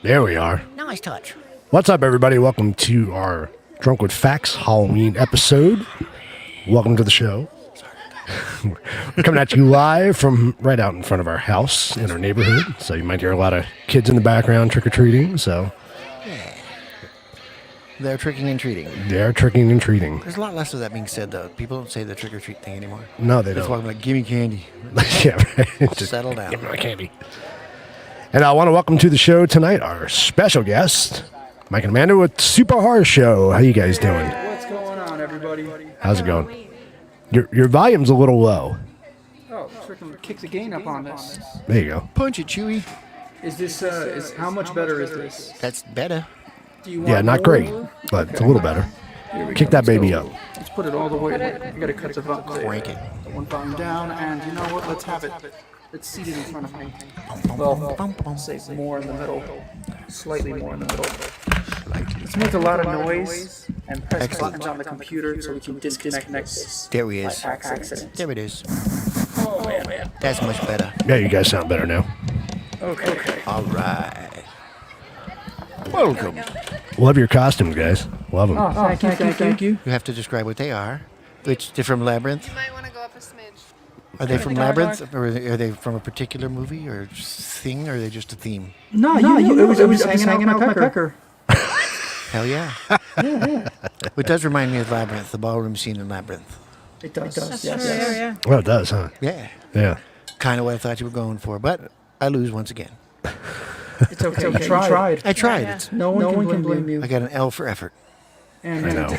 There we are. Nice touch. What's up, everybody? Welcome to our Drunk with Facts Halloween episode. Welcome to the show. We're coming at you live from right out in front of our house in our neighborhood. So you might hear a lot of kids in the background trick-or-treating. So Yeah. They're tricking and treating. they're tricking and treating. There's a lot less of that being said, though. People don't say the trick or treat thing anymore. No, they That's don't. why I'm like, give me candy. Yeah, right. Just Settle down. give me my candy. And I want to welcome to the show tonight our special guest, Mike and Amanda with Super Horror Show. How you guys doing? What's going on, everybody? How's it going? Your volume's a little low. Oh, freaking kick the gain up on this. There you go. Punch it, Chewy. Is this, how much better is this? That's better. Do you Yeah, want not great, more? but it's a little better. Here we Kick go. that baby Let's up. go. Let's put it all the way. I gotta cut the Crank it. one volume down, and you know what? Let's have it. It's seated in front of me. Well, say more in the middle. Slightly more in the middle. Let's make a lot of noise and press Excellent. buttons on the computer so we can disconnect this There he by is. accident. There it is. Oh, man. That's much better. Yeah, you guys sound better now. Okay. All right. Welcome. Love your costumes, guys. Love them. Oh, thank you. You have to describe what they are. Which they're from Labyrinth. You might want to go up a smidge. Are they from the color Labyrinth, or are they from a particular movie or thing, or are they just a theme? No, it was hanging out my pecker. Hell yeah. It does remind me of Labyrinth, the ballroom scene in Labyrinth. It does. That's Yes. true, yeah. Well, it does, huh? Yeah. Yeah. Kind of what I thought you were going for, but I lose once again. It's okay. You tried. I tried. Yeah. It's, No one can blame you. I got an L for effort. And, I know.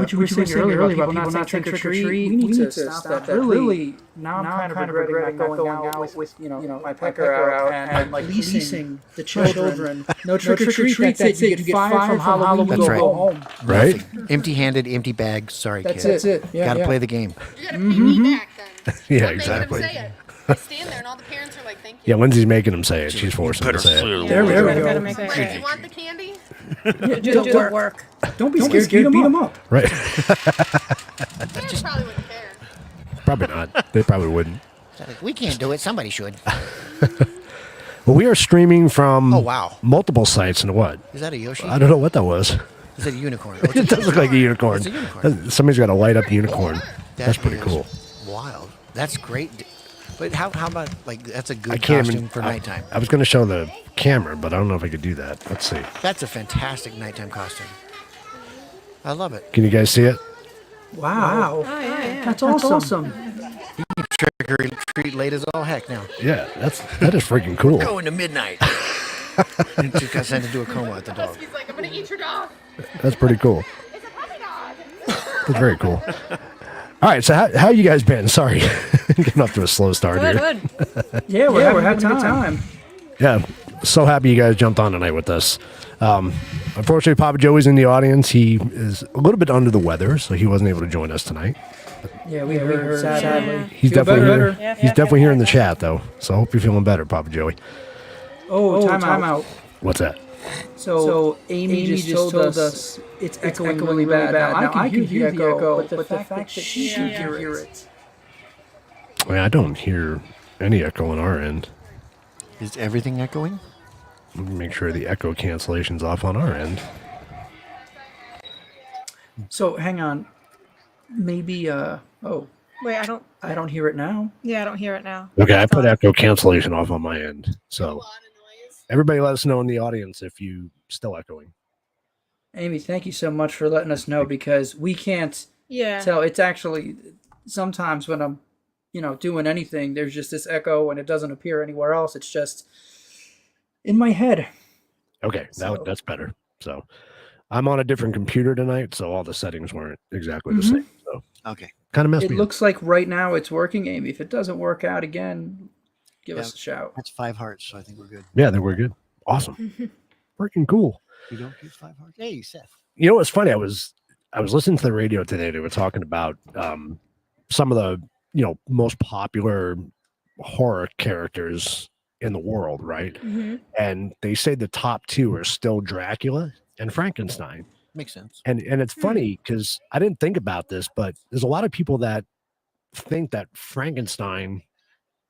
what you were saying earlier about people not trick or treat, we need to stop that. Really, now I'm kind of regretting not going out with my pecker out and like leasing the children. No trick or treat. That's it. You get fired from Halloween. That's Go right. home. Right? Nothing. Empty-handed, empty bag. Sorry, That's kid. it. Yeah, Gotta yeah. play the game. You gotta pay me back then. Yeah, I'm making exactly. them say it. I stand there and all the parents are like, thank you. Yeah, Lindsay's making them say it. She's forcing them to say it. There we go. Like, you want the candy? Do the work. Don't be scared. Beat them up. Right. Parents probably wouldn't care. Probably not. They probably wouldn't. We can't do it. Somebody should. Well, we are streaming from Oh, wow. multiple sites and what? Is that a Yoshi? I don't know what that was. Is that a unicorn? It does look like a unicorn. It's a unicorn. Somebody's got to light up the unicorn. That's pretty is cool. Wild. That's great. But how about, like, that's a I good can't costume even. for nighttime. I was going to show the camera, but I don't know if I could do that. Let's see. That's a fantastic nighttime costume. I love it. Can you guys see it? Wow. Oh, yeah. That's awesome. Trick or treat late as all heck now. Yeah, that is freaking cool. Going to midnight. And she got sent into a coma at the dog. He's like, I'm gonna eat your dog. That's pretty cool. It's a puppy dog. That's very cool. All right, so how you guys been? Sorry, getting off to a slow start here. Good. Yeah, we're having a good time. Yeah, so happy you guys jumped on tonight with us. Unfortunately, Papa Joey's in the audience. He is a little bit under the weather, so he wasn't able to join us tonight. Yeah, we heard. Sadly. He's Feel definitely better? here. He's definitely here in the chat, though. So I hope you're feeling better, Papa Joey. Oh, time out. What's that? So Amy just told us it's echoing really bad. Now I can hear the echo, but the fact that she can hear it. I mean, I don't hear any echo on our end. Is everything echoing? Let me make sure the echo cancellation's off on our end. So hang on, maybe Wait, I don't hear it now. I don't hear it now. Okay, I put echo cancellation off on my end. So everybody let us know in the audience if you still echoing. Amy, thank you so much for letting us know because we can't Yeah. tell. It's actually sometimes when I'm, doing anything, there's just this echo and it doesn't appear anywhere else. It's just in my head. Okay, So- that's better. So I'm on a different computer tonight, so all the settings weren't exactly the same. So Okay. kind of messed It me looks like right now it's working, Amy. If it doesn't work out again, give Yeah. us a shout. That's 5 hearts, so I think we're good. up. Yeah, then we're good. Awesome. Freaking cool. You don't use 5 hearts? Hey, Seth. You know what's funny? I was listening to the radio today. They were talking about some of the most popular horror characters in the world, right? Mm-hmm. And they say the top two are still Dracula and Frankenstein. Makes sense. And it's funny because I didn't think about this, but there's a lot of people that think that Frankenstein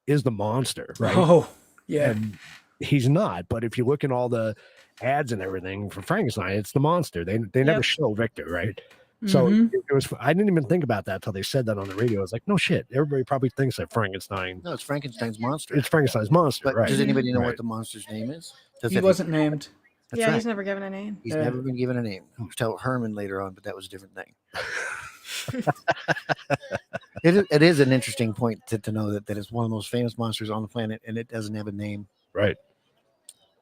is the monster, right? Oh, yeah. And he's not. But if you look in all the ads and everything for Frankenstein, it's the monster. They never Yep. show Victor, right? So it was. I didn't even think about that till they said that on the radio. I was like, no shit. Everybody probably thinks that Frankenstein. No, it's Frankenstein's monster. It's Frankenstein's monster, But right? does anybody know Right. what the monster's name is? Does He it- wasn't named. That's Yeah, right. he's never given a name. He's Yeah. never been given a name. I was told Herman later on, but that was a different thing. It is an interesting point to know that it's one of the most famous monsters on the planet, and it doesn't have a name. Right.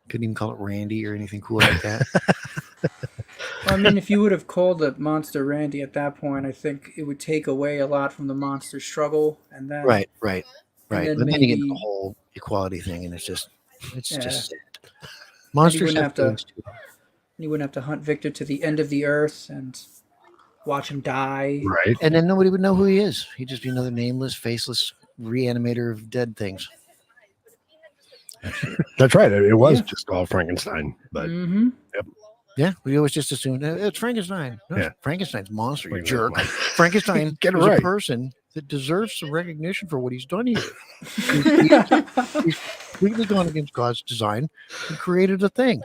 Couldn't even call it Randy or anything cool like that. Well, I mean, if you would have called the monster Randy at that point, I think it would take away a lot from the monster struggle, and then right. then But then you get the maybe- whole equality thing, and it's just Yeah. sad. Monsters wouldn't have have to- feelings too. you wouldn't have to hunt Victor to the end of the earth and watch him die. Right. And then nobody would know who he is. He'd just be another nameless, faceless reanimator of dead things. That's right. It was Yeah. just all Frankenstein, but Mm-hmm. Yeah, we always just assumed it's Frankenstein. No, it's Yeah. Frankenstein's monster, you Frankenstein. jerk. Frankenstein Get it is right. a person that deserves some recognition for what he's done here. He's completely gone against God's design and created a thing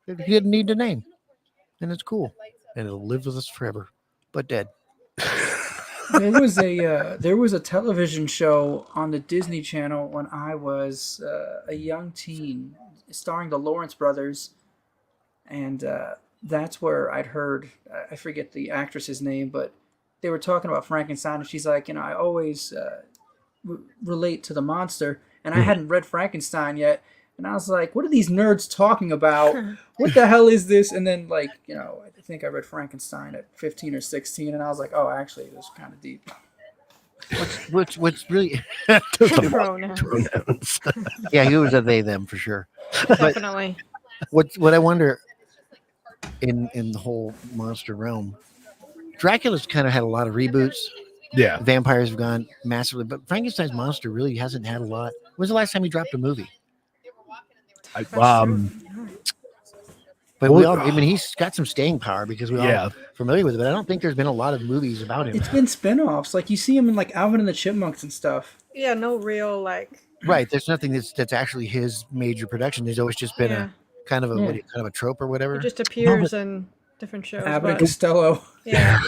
that he didn't need to name. And it's cool. And it'll live with us forever, but dead. There was a television show on the Disney Channel when I was a young teen, starring the Lawrence brothers, and that's where I'd heard, I forget the actress's name, but they were talking about Frankenstein, and she's like, I always relate to the monster, and I hadn't read Frankenstein yet, and I was like, what are these nerds talking about? What the hell is this? And then, I think I read Frankenstein at 15 or 16, and I was like, oh, actually, it was kind of deep. What's really Pronouns. pronouns. yeah, he was a they them for sure. Definitely. What I wonder in the whole monster realm, Dracula's kind of had a lot of reboots. Yeah. Vampires have gone massively, but Frankenstein's monster really hasn't had a lot. When's the last time he dropped a movie? But he's got some staying power because we're all familiar with it. But I don't think there's been a lot of movies about him. It's been spin-offs. Like, you see him in, Alvin and the Chipmunks and stuff. Yeah, no real Right. There's nothing that's actually his major production. There's always just been a kind of a trope or whatever. It just appears in different shows. Abbott and But, Costello. yeah.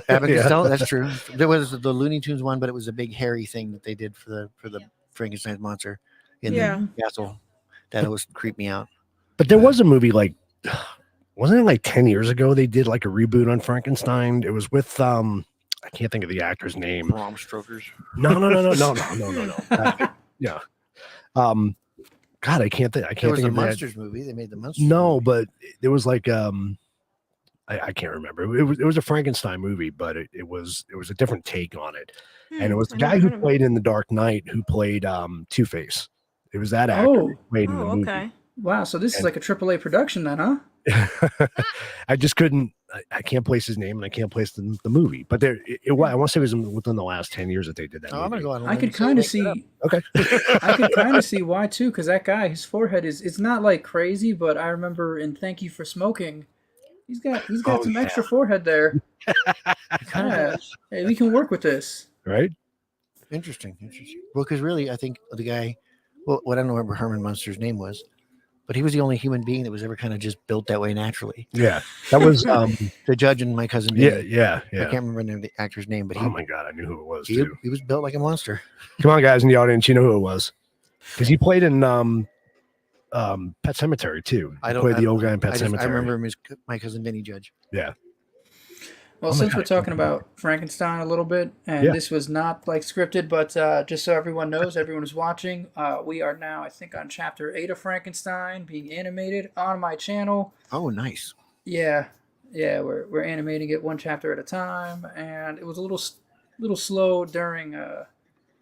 Abbott and Costello, that's true. There was the Looney Tunes one, but it was a big hairy thing that they did for the Frankenstein's monster in the castle. That always creeped me out. But there was a movie wasn't it 10 years ago they did a reboot on Frankenstein? It was with I can't think of the actor's name. Bram Stoker's. No. Yeah. God, I can't think. I There can't was think a of that. Monsters movie. They made the Monsters. No, movie. but there was I can't remember. It was a Frankenstein movie, but it was a different take on it. And it was the guy who played in The Dark Knight who played Two-Face. It was that actor who played in the movie. Okay. Wow, so this is like a AAA production then, huh? I just couldn't. I can't place his name and I can't place the movie. But I want to say it was within the last 10 years that they did that. I'm gonna movie. go on. I could kind of see. Okay. I could kind of see why too, because that guy, his forehead it's not crazy, but I remember in Thank You for Smoking, he's got some extra forehead there. Yeah. Hey, we can work with this. Right. Interesting. Well, because really, I think the guy. Well, I don't know what Herman Munster's name was, but he was the only human being that was ever kind of just built that way naturally. Yeah. That was The Judge and My Cousin Vinny. yeah. I can't remember the actor's name, but Oh my God, I knew who it was he too. was built like a monster. Come on, guys in the audience, you know who it was because he played in Pet Cemetery too. He played the old guy in Pet Cemetery. I remember him as My Cousin Vinny Judge. Yeah. Well, since we're talking about Frankenstein a little bit, and this was not scripted, but just so everyone knows, everyone who's watching, we are now, I think, on chapter 8 of Frankenstein being animated on my channel. Oh, nice. Yeah, we're animating it one chapter at a time, and it was a little slow during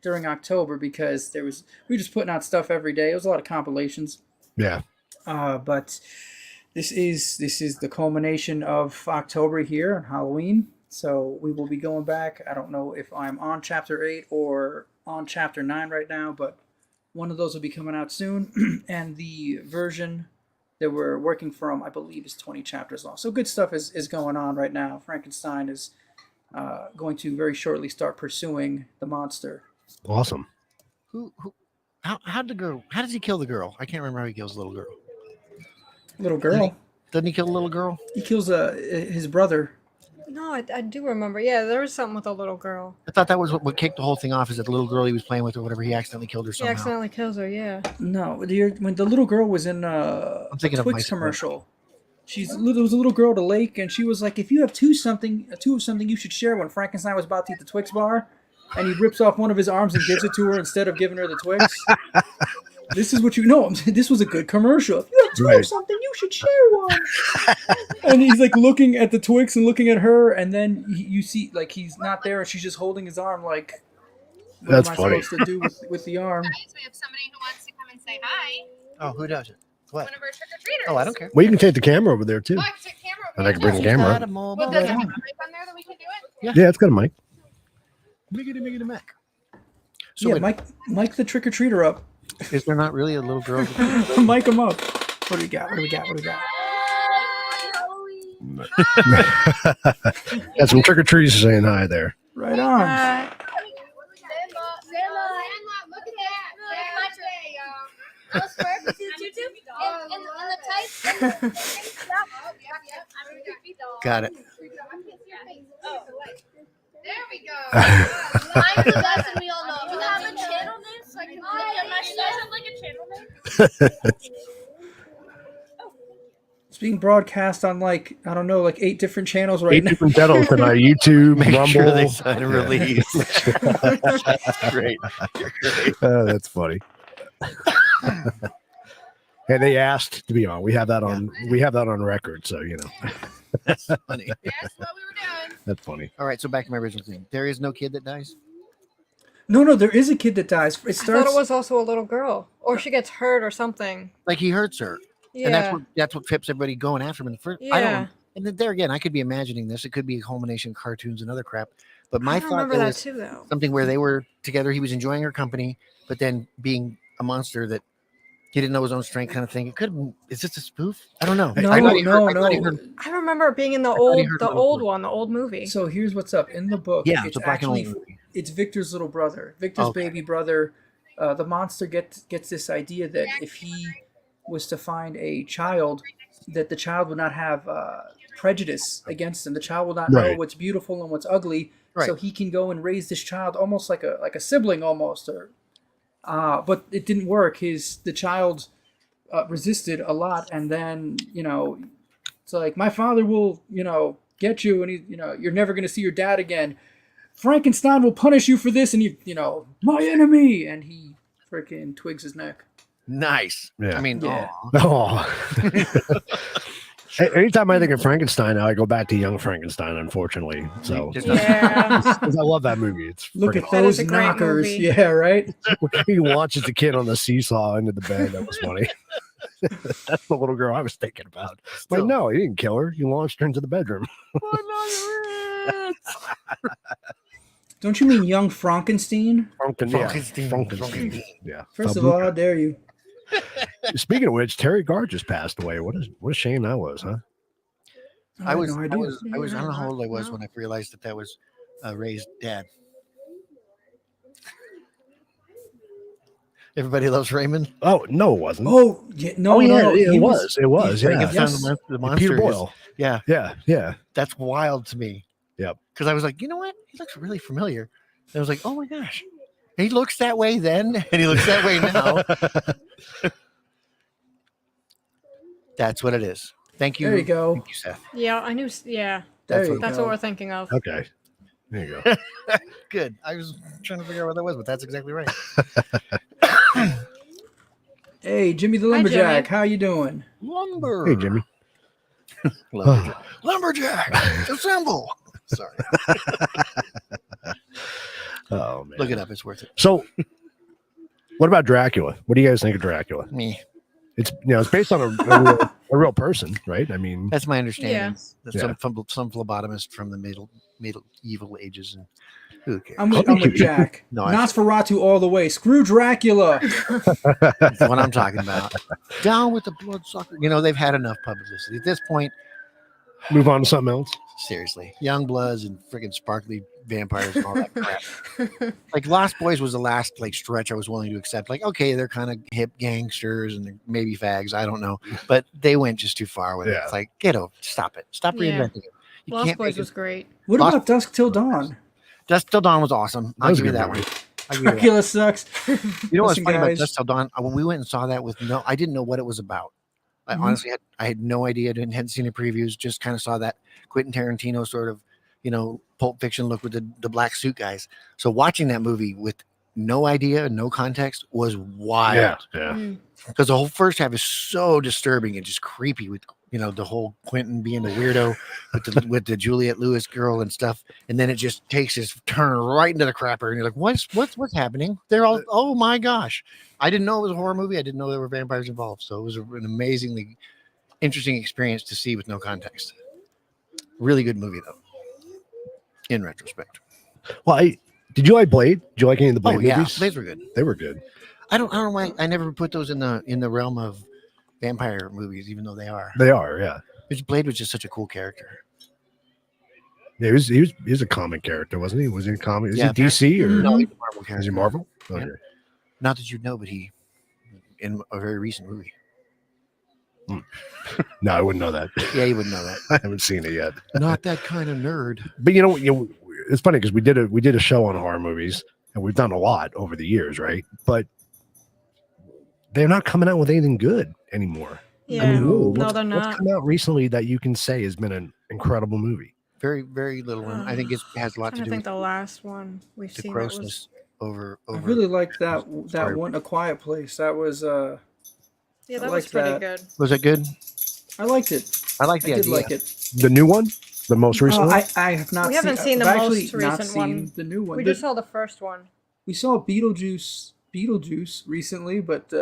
October because we were just putting out stuff every day. It was a lot of compilations. Yeah. But this is the culmination of October here on Halloween. So we will be going back. I don't know if I'm on chapter 8 or on chapter 9 right now, but one of those will be coming out soon. And the version that we're working from, I believe, is 20 chapters long. So good stuff is going on right now. Frankenstein is going to very shortly start pursuing the monster. Awesome. how does he kill the girl? I can't remember how he kills the little girl. Little girl. Doesn't he kill the little girl? He kills his brother. No, I do remember. Yeah, there was something with a little girl. I thought that was what kicked the whole thing off. Is that the little girl he was playing with or whatever? He accidentally killed her He somehow. accidentally kills her. Yeah. No, when the little girl was in I'm thinking of Twix Mice commercial. There was a little girl at a lake, and she was like, "If you have two of something, you should share." When Frankenstein was about to eat the Twix bar, and he rips off one of his arms and gives it to her instead of giving her the Twix. This is what you know. This was a good commercial. If you have two of something, you should share one. And he's like looking at the Twix and looking at her, and then you see like he's not there, and she's just holding his arm. Like, what That's am I funny. supposed to do with the arm? Guys, we have somebody who wants to come and say hi. Oh, who does it? What? One of our trick-or-treaters. Oh, I don't care. Well, you can take the camera over there too. Oh, I can take camera over And I can bring the there. camera Got a up. mobile Well, does it have a phone. mic on there that we can do it? Yeah, it's got a mic. Miggity Mac. So Yeah, wait, Mike the trick or treater up. is there not really a little girl? Mic him up. What do we got? What do we got? What do we got? Got some trick or treaters saying hi there. Right on. Sandlot, look at that. I was swear if you tutu in the tights. Got it. There we go. Mine's the best, and we all know. Do you have a channel name so I can look at my stuff? Like a channel name? It's being broadcast on like 8 different channels right 8 now. different channels tonight. YouTube, Make Rumble. sure they sign a release. That's great. That's funny. And they asked to be on. We have that on. We have that on record. So you know, That's funny. That's what we were doing. that's funny. All right, so back to my original thing. There is no kid that dies. No, there is a kid that dies. It I starts. thought it was also a little girl, or she gets hurt or something. Like he hurts her, Yeah. and that's what tips everybody going after him in the first. I Yeah. don't. And then there again, I could be imagining this. It could be a culmination of cartoons and other crap. But my I thought remember that was too, though. something where they were together. He was enjoying her company, but then being a monster that he didn't know his own strength, kind of thing. It could have been. Is this a spoof? I don't know. No, I thought he heard- I no. thought he heard- I remember it being in the thought he old, heard the about old it. one, the old movie. So here's what's up in the book. Yeah, it's the black and white actually movie. it's Victor's little brother, Victor's Okay. baby brother. The monster gets this idea that if he was to find a child, that the child would not have prejudice against him. The child will not know Right. what's beautiful and what's ugly, so Right. he can go and raise this child almost like a sibling almost. Or, but it didn't work. The child resisted a lot, and then it's like my father will get you, and you're never going to see your dad again. Frankenstein will punish you for this, and my enemy, and he freaking twigs his neck. Nice. Yeah. I mean, Yeah. aw. Oh. Anytime I think of Frankenstein, now I go back to young Frankenstein. Unfortunately, so Just- Yeah. 'cause I love that movie. It's Look freaking at That is those a great knockers. movie. Yeah, right? awesome. He launches the kid on the seesaw into the bed. That was funny. That's the little girl I was thinking about. But Still. no, he didn't kill her. He launched her into the bedroom. Don't you mean young Frankenstein? Frankenstein. Yeah. First of all, how dare you? Speaking of which, Terry Garr just passed away. What a shame that was, huh? I had was, no I idea. was, I was, I don't know how old I was No. when I realized that was Ray's dad. Everybody loves Raymond. Oh no, it wasn't. Oh, yeah, no, no, it he was. It was. Yeah. Frankenstein, Yes. the monster. Peter is- Boyle. Yeah, Yeah. that's wild to me. Yep. Because I was like, you know what? He looks really familiar. And I was like, oh my gosh, he looks that way then, and he looks that way now. That's what it is. Thank you. There you go. Thank you, Seth. Yeah, I knew. Yeah, There That's you that's go. what we're thinking of. Okay. There you go. Good. I was trying to figure out what that was, but that's exactly right. Hey, Jimmy the Hi, Lumberjack, Jimmy. how you doing? Lumber. Hey, Jimmy. Lumberjack. Lumberjack. Assemble. Sorry. Oh man. Look it up. It's worth it. So, what about Dracula? What do you guys think of Dracula? Me. It's it's based on a real person, right? I mean, That's my understanding. Yeah. That Yeah. some phlebotomist from the medieval ages, and who cares? I'm with Jack. No, I- Nosferatu all the way. Screw Dracula. That's what I'm talking about. Down with the bloodsucker. They've had enough publicity at this point. Move on to something else. Seriously, young bloods and freaking sparkly vampires and all that crap. Like Lost Boys was the last like stretch I was willing to accept. Like, okay, they're kind of hip gangsters and they're maybe fags. I don't know, but they went just too far with it. Yeah. It's like, get over, stop it, stop Yeah. reinventing it. You Lost can't Boys make it. was great. What Lost- about Dusk Till Dawn? Dusk Till Dawn was awesome. That I'll was a give you good that movie. one. I'll give you that. Dracula sucks. You know what's Listen, funny about guys. Dusk Till Dawn? When we went and saw that with I didn't know what it was about. I Mhm. honestly had no idea. Hadn't seen the previews. Just kind of saw that Quentin Tarantino sort of, Pulp Fiction look with the black suit guys. So watching that movie with no idea, no context was wild. Yeah. Mm. Because the whole first half is so disturbing and just creepy with the whole Quentin being the weirdo with the Juliette Lewis girl and stuff, and then it just takes this turn right into the crapper, and you're like, what's happening? They're all, oh my gosh! I didn't know it was a horror movie. I didn't know there were vampires involved. So it was an amazingly interesting experience to see with no context. Really good movie though, in retrospect. Well, did you like Blade? Did you like any of the Blade Oh yeah, movies? Blades were good. They were good. I don't know why I never put those in the realm of vampire movies, even though they are. They are, yeah. Because Blade was just such a cool character. Yeah, he was a comic character, wasn't he? Was he a comic? Is Yeah, he DC or No, he's a Marvel is character. he Marvel? Yeah. Okay. Not that you'd know, but he in a very recent movie. No, I wouldn't know that. Yeah, you wouldn't know that. I haven't seen it yet. Not that kind of nerd. But it's funny because we did a show on horror movies, and we've done a lot over the years, right? But they're not coming out with anything good anymore. Yeah. I mean, really, No, what's they're not. come out recently that you can say has been an incredible movie? Very, very little one. I think it has a lot to I do think with the last one we've the seen that was grossness over. I really liked that Sorry. one, A Quiet Place. That was yeah, I that was liked pretty that. good. Was it good? I liked it. I like I the did idea. like it. The new one, the most recent one. I have not. We haven't seen the I've actually most not recent seen one. The new one. We just saw the first one. We saw Beetlejuice recently, but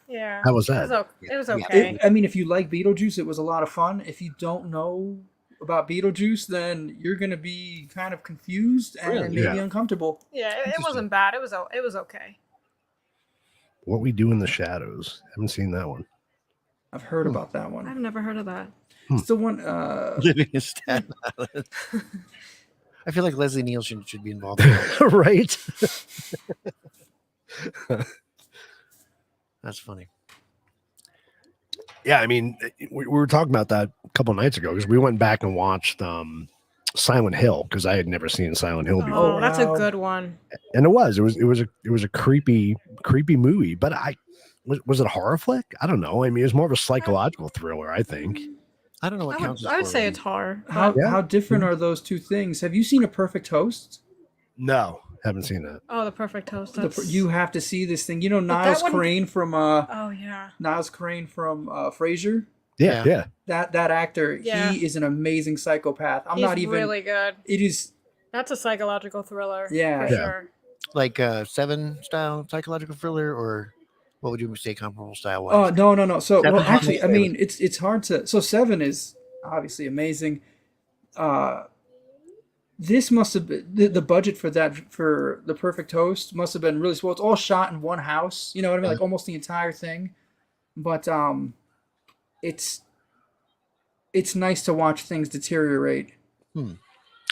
Yeah. How was It that? was, it was Yeah. okay. I mean, if you like Beetlejuice, it was a lot of fun. If you don't know about Beetlejuice, then you're gonna be kind of confused and Really? maybe Yeah. uncomfortable. Yeah, it wasn't bad. It was okay. What We Do in the Shadows. Haven't seen that one. I've heard about that one. I've never heard of that. It's the one. Living in Staten Island. I feel like Leslie Nielsen should be involved. In that. Right? That's funny. Yeah, I mean, we were talking about that a couple nights ago because we went back and watched Silent Hill because I had never seen Silent Hill before, Oh, that's a wow. good one. and it was a creepy movie. But was it a horror flick? I don't know. I mean, it was more of a psychological thriller, I think. I don't know what counts. I would as say horror. it's horror. How Yeah. how different are those two things? Have you seen A Perfect Host? No, haven't seen that. Oh, the perfect toast. That's... You have to see this thing. You know that Niles one- Crane from Oh yeah. Frasier. Yeah, Yeah. yeah. That actor, Yeah. he is an amazing psychopath. I'm He's not even. really good. It is. That's a psychological thriller. Yeah. For Yeah. sure. Like Seven style psychological thriller, or what would you say comparable style Oh wise? no. So Seven well, is actually, my I mean, it's hard to. So Seven is obviously amazing. This must have been the budget for The Perfect Host must have been really small. It's all shot in one house. You know what I mean? Like almost the entire thing. But it's nice to watch things deteriorate.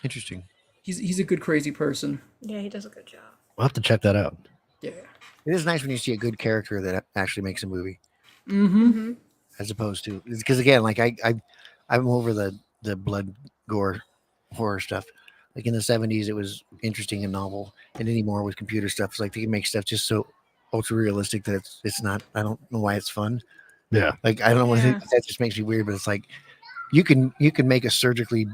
Interesting. He's a good crazy person. Yeah, he does a good job. We'll have to check that out. Yeah. It is nice when you see a good character that actually makes a movie, Mm-hmm. as opposed to because again, like I'm over the blood gore horror stuff. Like in the 70s, it was interesting and novel, and anymore with computer stuff, it's like they can make stuff just so ultra realistic that it's not. I don't know why it's fun. Yeah. Like I don't know what Yeah. that just makes me weird, but it's like you can make a surgically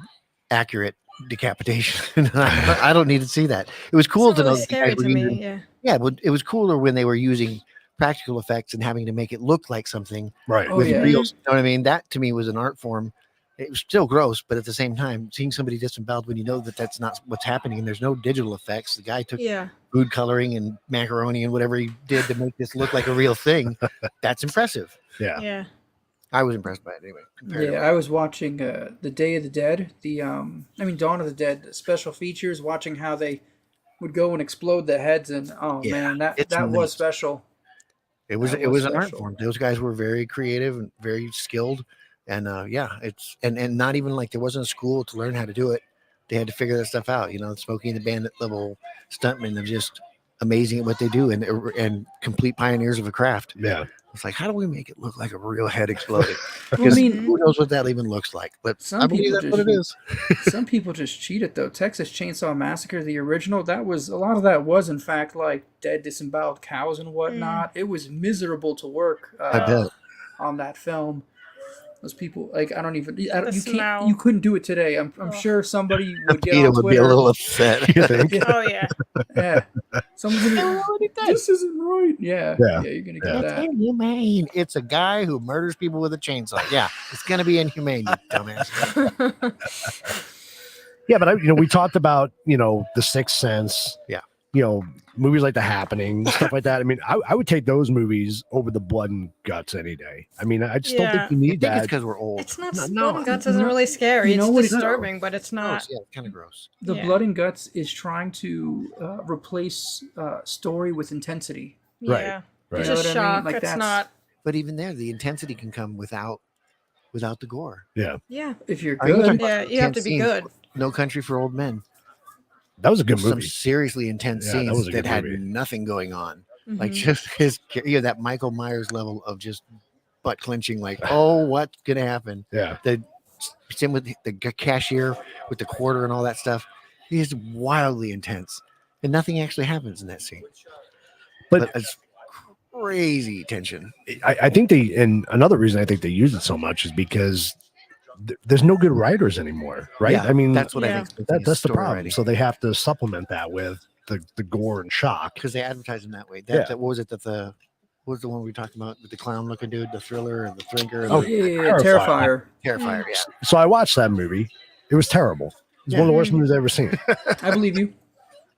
accurate decapitation. I don't need to see that. It was cool It's to not know really that the scary guys were to me. using- Yeah. yeah, but it was cooler when they were using practical effects and having to make it look like something Right. Oh, with yeah. real. You know what I mean? That to me was an art form. It was still gross, but at the same time, seeing somebody disemboweled when you know that that's not what's happening and there's no digital effects. The guy took Yeah. food coloring and macaroni and whatever he did to make this look like a real thing. That's impressive. Yeah. Yeah. I was impressed by it anyway. comparatively. Yeah, I was watching the Day of the Dead, Dawn of the Dead, the special features, watching how they would go and explode the heads, and Yeah, man, that it's was nuts. special. It was That it was was an art special. form. Those guys were very creative and very skilled And it's and not even like there wasn't a school to learn how to do it. They had to figure that stuff out. Smokey and the Bandit level stuntmen are just amazing at what they do, and complete pioneers of a craft. Yeah. It's like, how do we make it look like a real head exploding? Well, I Because mean, who knows what that even looks like? But some I believe people that's what it is. some people just cheat it though. Texas Chainsaw Massacre, the original, that was a lot of that was in fact like dead disemboweled cows and whatnot. It was miserable to work I bet. on that film. Those people, like, I don't even. You smell. can't. You couldn't do it today. I'm sure somebody would get Peter on would Twitter. be a little upset. You think? Oh yeah. Yeah. Someone's gonna. This isn't right. Yeah. Yeah. You're gonna get It's that. inhumane. It's a guy who murders people with a chainsaw. Yeah, it's gonna be inhumane, you dumbass. Yeah, but we talked about The Sixth Sense. Yeah. Movies like The Happening, stuff like that. I mean, I would take those movies over the blood and guts any day. I mean, I just don't think you I need think it's that. because we're old. It's not No, blood and guts isn't no. really scary. You know It's what it is? disturbing, but it's not. Gross. Yeah, kind of gross. The Yeah. Blood and Guts is trying to replace story with intensity. Right. Yeah. Right. It's You know just what I mean? shock. Like, It's that's- not. But even there, the intensity can come without the gore. Yeah. If you're Are you good, talking Yeah. You have to intense be scenes? good. No Country for Old Men. That was a good Some movie. seriously intense Yeah, that scenes was a that good had movie. nothing going on. Like Mhm. just that Michael Myers level of just butt clenching. Like, oh, what's gonna happen? Yeah. The same with the cashier with the quarter and all that stuff. He's wildly intense, and nothing actually happens in that scene. But it's crazy tension. I think and another reason I think they use it so much is because there's no good writers anymore, right? Yeah, I mean, that's what I Yeah. think. that's the problem. So they have to supplement that with the gore and shock. Because they advertise in that way. Yeah. What was it? What was the one we talked about with the clown looking dude, the thriller and the drinker? And Oh, the yeah, Terrifier. Terrifier. Terrifier. Yeah. So I watched that movie. It was terrible. It's one of the worst movies I've ever seen. I believe you.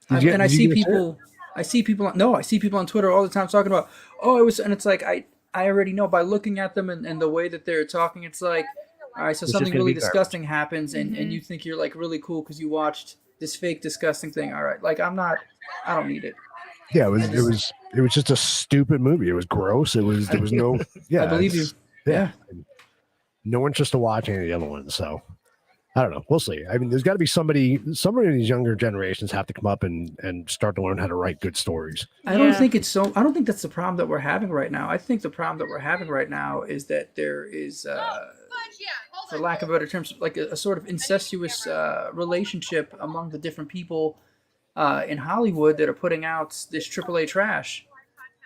Did you- And I did you see get a people. I see people. I see people on Twitter all the time talking about. Oh, it was, and it's like I already know by looking at them and the way that they're talking. It's like, all right, so It's just something gonna really be garbage. disgusting happens, and you think you're like really cool because you watched this fake disgusting thing. All right, like I'm not. I don't need it. Yeah, it was just a stupid movie. It was gross. There was no. Yeah, I believe you. it's- Yeah. No interest to watch any of the other ones. So I don't know. We'll see. I mean, there's got to be somebody in these younger generations have to come up and start to learn how to write good stories. I don't Yeah. think it's so. I don't think that's the problem that we're having right now. I think the problem that we're having right now is that there is, for lack of better terms, like a sort of incestuous relationship among the different people in Hollywood that are putting out this AAA trash.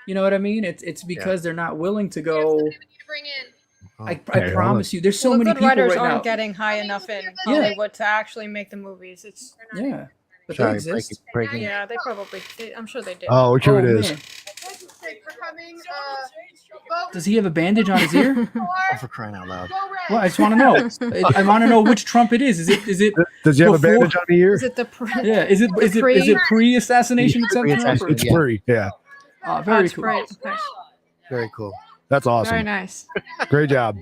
You know what I mean? It's because they're not willing to go. Bring in. I Okay, promise you, there's so Well, the many good people writers right aren't now. getting high enough in Yeah. Hollywood to actually make the movies. It's Yeah, but they Sorry, exist. breaking. yeah, they probably. I'm sure they did. Oh, look who it is. Man. We're coming. Vote Does he have a bandage on his ear? Oh, for for crying out loud. Go Red. Well, I just want to know. I want to know which Trump it is. Is it? Does he have a Before- bandage on the ear? Is it the? Yeah. Is it pre-assassination attempt? Trump, or- It's free. Yeah, Very That's cool. great. Okay. Very cool. that's awesome. Very nice. Great job.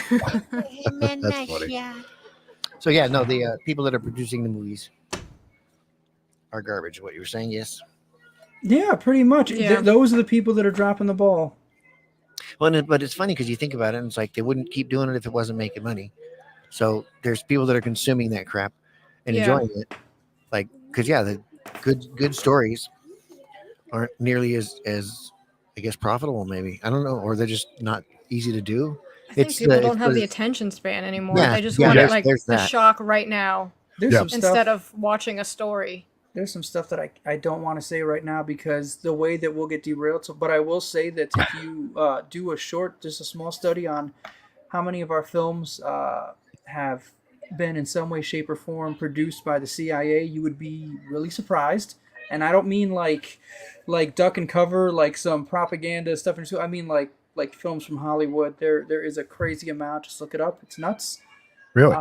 That's funny. So yeah, no, the people that are producing the movies are garbage. What you were saying, yes. Yeah, pretty much. Yeah. Those are the people that are dropping the ball. Well, but it's funny because you think about it, and it's like they wouldn't keep doing it if it wasn't making money. So there's people that are consuming that crap and Yeah. enjoying it, like because the good stories aren't nearly as I guess profitable. Maybe I don't know, or they're just not easy to do. I think It's people the- don't it's have the- the attention span anymore. Yeah, They just yeah, want there's- it like there's the that. shock right now There's Yeah. some stuff. instead of watching a story. There's some stuff that I don't want to say right now because the way that we'll get derailed. So, but I will say that if you do just a small study on how many of our films have been in some way, shape, or form produced by the CIA, you would be really surprised. And I don't mean like duck and cover, like some propaganda stuff. I mean like films from Hollywood. There is a crazy amount. Just look it up. It's nuts. Really?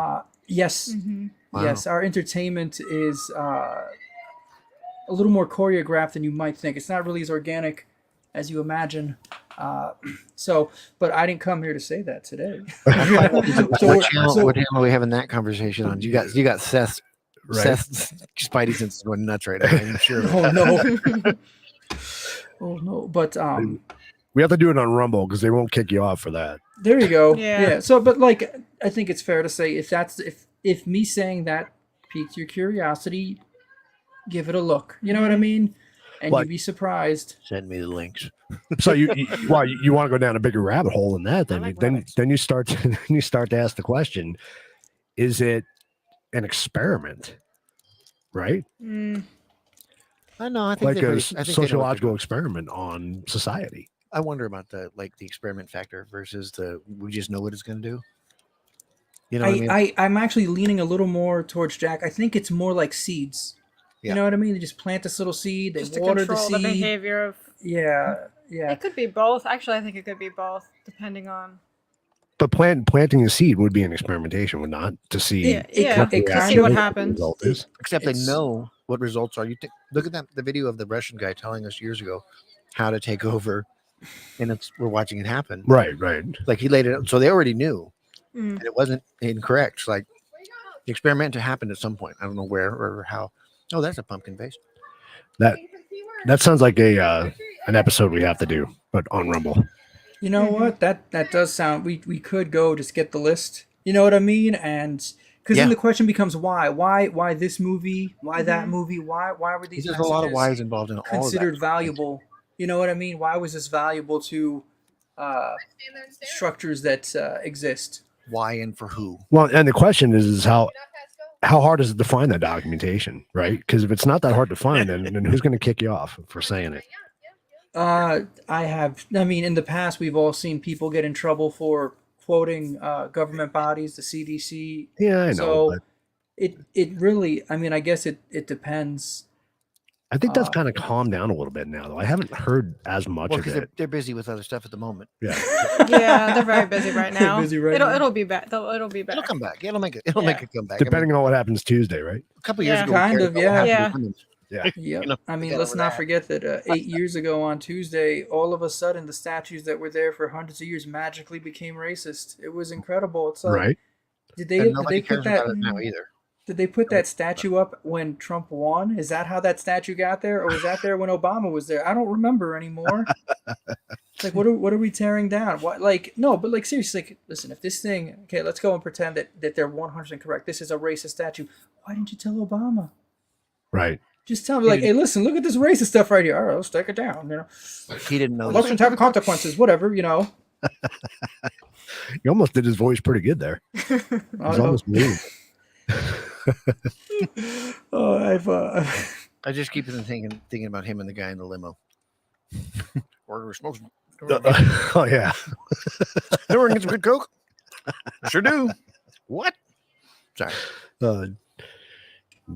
Yes. Mm-hmm. Wow. Yes, our entertainment is a little more choreographed than you might think. It's not really as organic as you imagine. But I didn't come here to say that today. What channel are we having that conversation on? You got Seth's Right. Spidey sense is going nuts right now. I'm sure. Oh no! Oh no! But We have to do it on Rumble because they won't kick you off for that. There you go. Yeah. Yeah. So, but like, I think it's fair to say if me saying that piqued your curiosity, give it a look. You know what I mean? And Like- you'd be surprised. Send me the links. So you want to go down a bigger rabbit hole than that? Then like then rabbits. then you start to, you start to ask the question: is it an experiment? Right, Mm. I know. I think like they a pretty, I think they know what they're sociological doing. experiment on society. I wonder about the experiment factor versus the we just know what it's going to do. You know what I mean? I'm actually leaning a little more towards Jack. I think it's more like seeds. Yeah. You know what I mean? They just plant this little seed, they Just to water the control the seed. behavior of. Yeah, yeah. It could be both. Actually, I think it could be both, depending on. But planting a seed would be an experimentation, would not? To see Yeah, it what the kind to see of- what actual happens. result is. Except they it's- know what results are. You look at the video of the Russian guy telling us years ago how to take over, and we're watching it happen. Right. Like he laid it out, so they already knew, Mm. and it wasn't incorrect. It's like the experiment happened at some point. I don't know where or how. Oh, that's a pumpkin face. That sounds like an episode we have to do, but on Rumble. You know what? That does sound. We could go just get the list. You know what I mean? And because then Yeah. the question becomes why? Why this movie? Why that movie? Why were these There's a lot of messages whys involved in all considered of that. valuable? You know what I mean? Why was this valuable to structures that exist? Why and for who? Well, and the question is how hard is it to find that documentation, right? Because if it's not that hard to find, then who's going to kick you off for saying it? I mean, in the past, we've all seen people get in trouble for quoting government bodies, the CDC. Yeah, I know. So but it really, I mean, I guess it depends. I think that's kind of calmed down a little bit now, though. I haven't heard as much Well, of because it. they're busy with other stuff at the moment. Yeah. Yeah, they're very busy right now. Busy right now. It'll be back. It'll be back. It'll come back. It'll make it. It'll make a comeback. Depending on what happens Tuesday, right? a couple years Yeah. ago, we Kind cared of, about yeah. what Yeah. happened to women. Yeah. Yep. You know, I mean, get let's over not that. forget that 8 years ago on Tuesday, all of a sudden the statues that were there for hundreds of years magically became racist. It was incredible. It's like, Right. did And they nobody put cares that? about it now either. Did they put that statue up when Trump won? Is that how that statue got there, or was that there when Obama was there? I don't remember anymore. It's like, what are we tearing down? What, like, no, but like seriously, like, listen, if this thing, okay, let's go and pretend that they're 100% correct. This is a racist statue. Why didn't you tell Obama? Right. Just tell me, like, hey, listen, look at this racist stuff right here. All right, let's take it down. You know, He didn't know. elections have consequences, whatever. You know. You almost did his voice pretty good there. It was almost mean. Oh, I've I just keep thinking about him and the guy in the limo. We're smoking. Oh, yeah. Everyone gets a good Coke. Sure do. What? Sorry.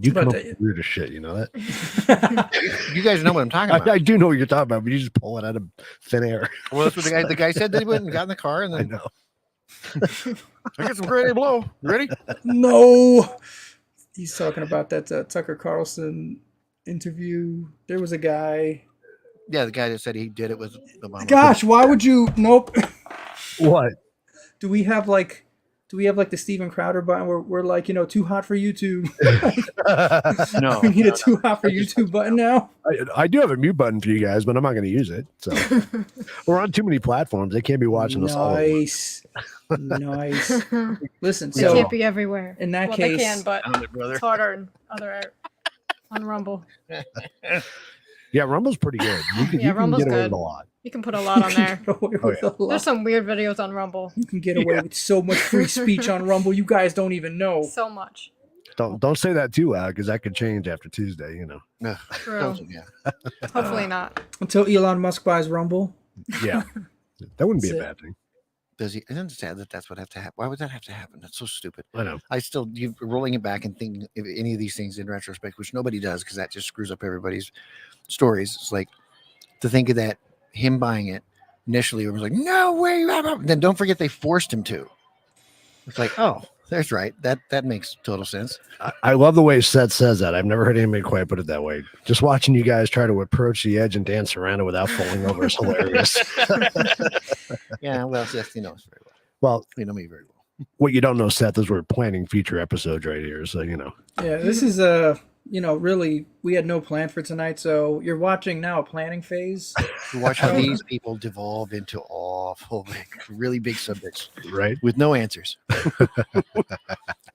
You come But, up with weirder shit, you know that? You guys know what I'm talking about. I do know what you're talking about, but you just pull it out of thin air. Well, that's what the guy said that he went and got in the car and I then know. I got some great blow. You ready? no. He's talking about that Tucker Carlson interview. There was a guy. Yeah, the guy that said he did it was Obama. Gosh, why would you? Nope. What? Do we have like the Steven Crowder button where we're like, too hot for YouTube? No. We need a too hot for YouTube button now. I do have a mute button for you guys, but I'm not going to use it. So we're on too many platforms. They can't be watching us all. Nice. Nice. Listen, They so can't be everywhere. in that Well, case, they can, but Found it, brother. it's harder in on Rumble. Yeah, Rumble's pretty good. You can, Yeah, you can Rumble's get away good. with a lot. You can put a lot on there. Get away Oh, with yeah. a lot. There's some weird videos on Rumble. You can get away with so much free speech on Rumble. You guys don't even know. So much. Don't say that too loud because that could change after Tuesday. You know. True. Yeah. Hopefully not. Until Elon Musk buys Rumble. Yeah, that wouldn't be a That's bad thing. Does he? Isn't it sad that that's what have to happen? Why would that have to happen? That's so stupid. I know. I still you rolling it back and thinking if any of these things in retrospect, which nobody does because that just screws up everybody's stories. It's like to think of that him buying it initially, it was like, no way. Then don't forget they forced him to. It's like, oh, there's right. That makes total sense. I love the way Seth says that. I've never heard anybody quite put it that way. Just watching you guys try to approach the edge and dance around it without falling over is hilarious. Yeah, well, Seth, you know us very well. Well, You know me very well. what you don't know, Seth, is we're planning future episodes right here. So, you know. Yeah, this is really, we had no plan for tonight. So you're watching now a planning phase. To watch how these people devolve into all awful, really big subjects Right. with no answers.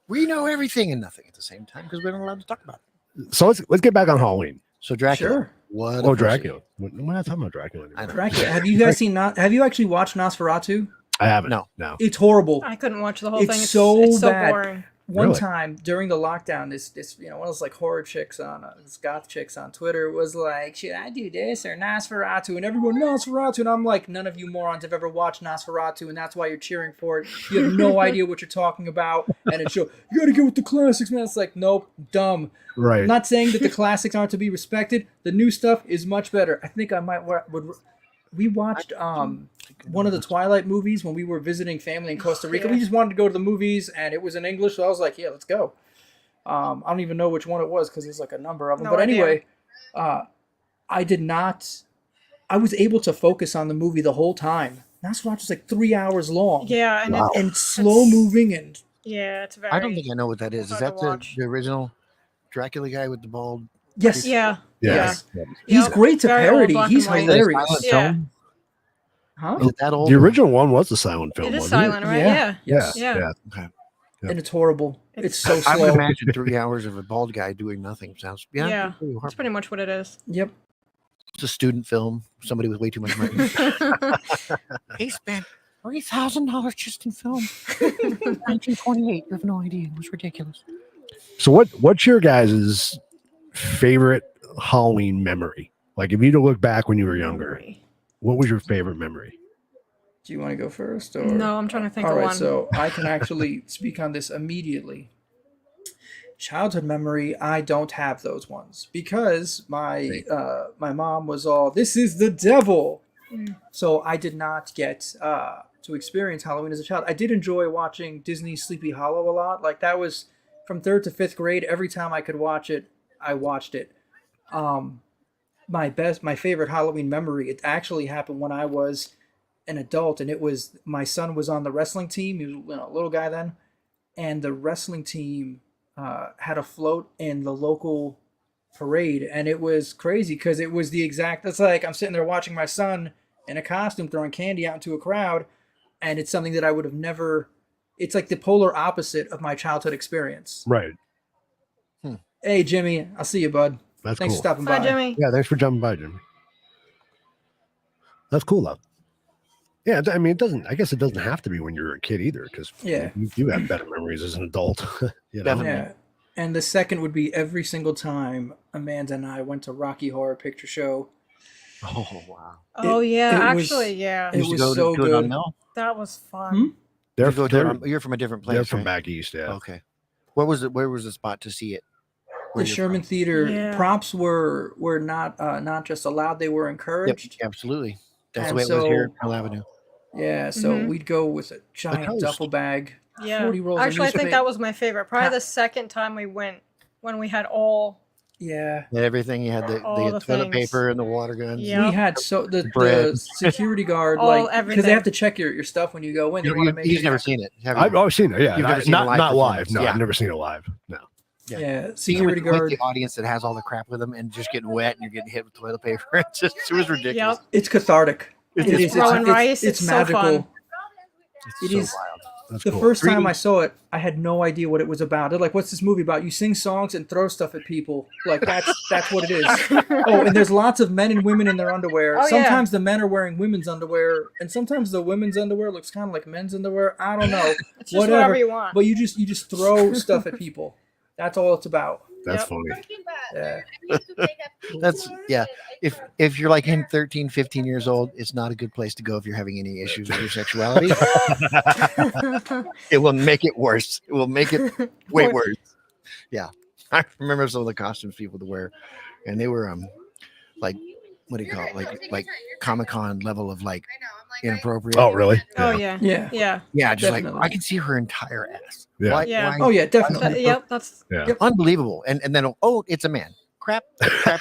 We know everything and nothing at the same time because we're not allowed to talk about it. So let's get back on Halloween. So Dracula. Sure. What? Oh, a person. Dracula. We're not talking about Dracula anymore. I know. Dracula. Have you guys seen? Have you actually watched Nosferatu? I haven't. No. It's horrible. I couldn't watch the whole It's thing. It's so so bad. boring. One Really? time during the lockdown, this one of those like horror chicks on this goth chicks on Twitter was like, "Should I do this or Nosferatu?" And everyone Nosferatu, and I'm like, none of you morons have ever watched Nosferatu, and that's why you're cheering for it. You have no idea what you're talking about, and it's you got to go with the classics, man. It's like, nope, dumb. Right. I'm not saying that the classics aren't to be respected. The new stuff is much better. I think I might would. We watched one of the Twilight movies when we were visiting family in Costa Rica. We just wanted to go to the movies, and it was in English, so I was like, "Yeah, let's go." I don't even know which one it was because there's like a number of them. No But idea. anyway, I did not. I was able to focus on the movie the whole time. Nosferatu was like 3 hours long. Yeah, and Wow. And slow moving and yeah, it's very. I don't think I know what that is. Is hard that to watch. the original Dracula guy with the bald? yes, Yeah. yes. Yeah. He's Yep. great to Very old parody. black He's and white. hilarious. Silent Yeah. film? Huh? Is it that old? The original one was the silent film. It is wasn't silent, right? Yeah. Yeah. Yes. Yeah. Yeah. Okay. And it's horrible. It's so I would slow. imagine 3 hours of a bald guy doing nothing sounds. Yeah. Yeah. pretty That's horrible. pretty much what it is. Yep. It's a student film. Somebody with way too much money. He spent $3,000 just in film. 1928. You have no idea. It was ridiculous. So what's your guys' favorite Halloween memory? Like if you to look back when you were younger, what was your favorite memory? Do you want to go first? Or? No, I'm trying to think All of right, one. so I can actually speak on this immediately. Childhood memory, I don't have those ones because my mom was all, "This is the devil," so I did not get to experience Halloween as a child. I did enjoy watching Disney's Sleepy Hollow a lot. Like that was from 3rd to 5th grade. Every time I could watch it, I watched it. My favorite Halloween memory, it actually happened when I was an adult, and it was my son was on the wrestling team. He was a little guy then, and the wrestling team had a float in the local parade, and it was crazy because it was the exact. That's like I'm sitting there watching my son in a costume throwing candy out into a crowd, and it's something that I would have never. It's like the polar opposite of my childhood experience. Right. Hey Jimmy, I'll see you, bud. That's Thanks cool. for stopping Bye, by. Jimmy. Yeah, thanks for jumping by, Jimmy. That's cool though. Yeah, I mean, I guess it doesn't have to be when you're a kid either, because Yeah. you do have better memories as an adult. You know? Definitely. Yeah. And the second would be every single time Amanda and I went to Rocky Horror Picture Show. Oh, wow. Oh yeah, it was- actually, yeah, It Used to was go so to it on good. Mill? that was fun. Hmm? They're, You go to they're, it on- you're from a different place. they're from right? back east, yeah. Okay. Where was the spot to see it? Where The you're Sherman from? Theater Yeah. props were not just allowed; they were Yep, encouraged. absolutely. That's And the way it was here so- at Mill Avenue. Yeah, so Mhm. we'd go with a giant Toast. duffel bag. Yeah, 40 rolls of actually, I think newspaper. that was my favorite. Probably Ha- the second time we went when we had all. Yeah, And everything. You had the All the toilet things. paper and the water guns. Yeah. we had so the Bread. security guard All- like because everything. they have to check your stuff when you go in. They want to make He's sure never you- seen it. have you? I've always seen it, yeah. You've never seen a not live not live. performance. No, Yeah. I've never seen it live. No. Yeah, Being security with guard. the audience that has all the crap with them and just getting wet and you're getting hit with toilet paper. It was ridiculous. Yep. It's cathartic. It's It is. throwing rice, it's so magical. fun. It's It so is- wild. That's The cool. first time 3D. I saw it, I had no idea what it was about. They're like, "What's this movie about? You sing songs and throw stuff at people." Like that's what it is. Oh, and there's lots of men and women in their underwear. Oh, yeah. Sometimes the men are wearing women's underwear, and sometimes the women's underwear looks kind of like men's underwear. I don't know, It's just whatever you want. but you just throw stuff at people. That's all it's about. That's Yep. funny. Yeah. That's yeah. If you're like him 13, 15 years old, it's not a good place to go if you're having any issues with your sexuality. It will make it worse. It will make it way worse. Yeah. I remember some of the costumes people to wear, and they were like what do you call it? Like Comic-Con level of like inappropriate. Oh, really? Oh yeah, Yeah. yeah, Yeah, just Definitely. like I can see her entire ass. Yeah. Yeah. Oh yeah, definitely. Yep, that's Yeah. Yep. Unbelievable. And then it's a man. Crap. Crap.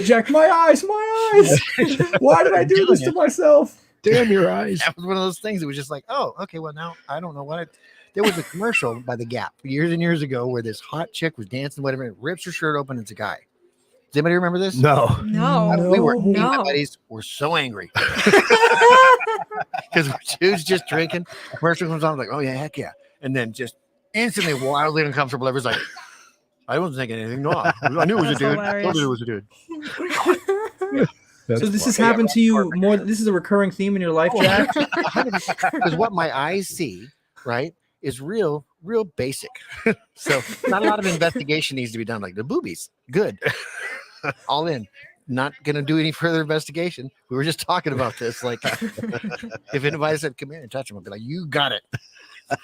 Jack, my eyes. Why did I do this to myself? Damn your eyes. That was one of those things. It was just like, oh, okay, well now I don't know what there was a commercial by the Gap years and years ago where this hot chick was dancing, whatever, and rips her shirt open. It's a guy. Does anybody remember this? No. No. We were, me and my No. buddies were so angry because dude's just drinking. Commercial comes on, like, oh yeah, heck yeah, and then just instantly wildly uncomfortable. Everyone's like, I wasn't thinking anything. No, I knew it was a That's dude. hilarious. Told you it was a dude. That's So this has funny. happened to you more. This is a recurring theme in your life, Jack. Because what my eyes see, right, is real basic. So not a lot of investigation needs to be done. Like the boobies, good, all in. Not gonna do any further investigation. We were just talking about this. Like, if anybody said, "Come here and touch him," I'd be like, "You got it."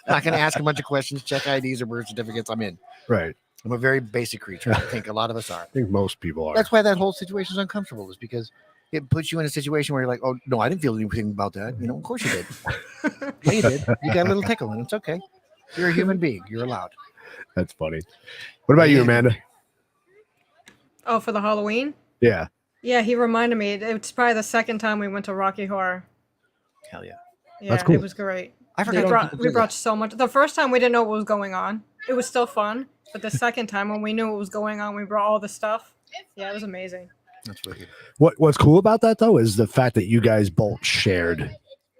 Not gonna ask a bunch of questions, check IDs or birth certificates. I'm in. Right. I'm a very basic creature. I think a lot of us are. I think most people are. That's why that whole situation is uncomfortable. Is because it puts you in a situation where you're like, "Oh no, I didn't feel anything about that." You know, of course you did. Yeah, you did. You got a little tickle, and it's okay. You're a human being. You're allowed. That's funny. What about you, Amanda? Oh, for the Halloween? Yeah. Yeah, he reminded me. It's probably the second time we went to Rocky Horror. Hell yeah. Yeah, That's cool. It was great. I We forgot. brought so much. The first time we didn't know what was going on. It was still fun. But the second time when we knew what was going on, we brought all the stuff. Yeah, it was amazing. That's wicked. What's cool about that though is the fact that you guys both shared.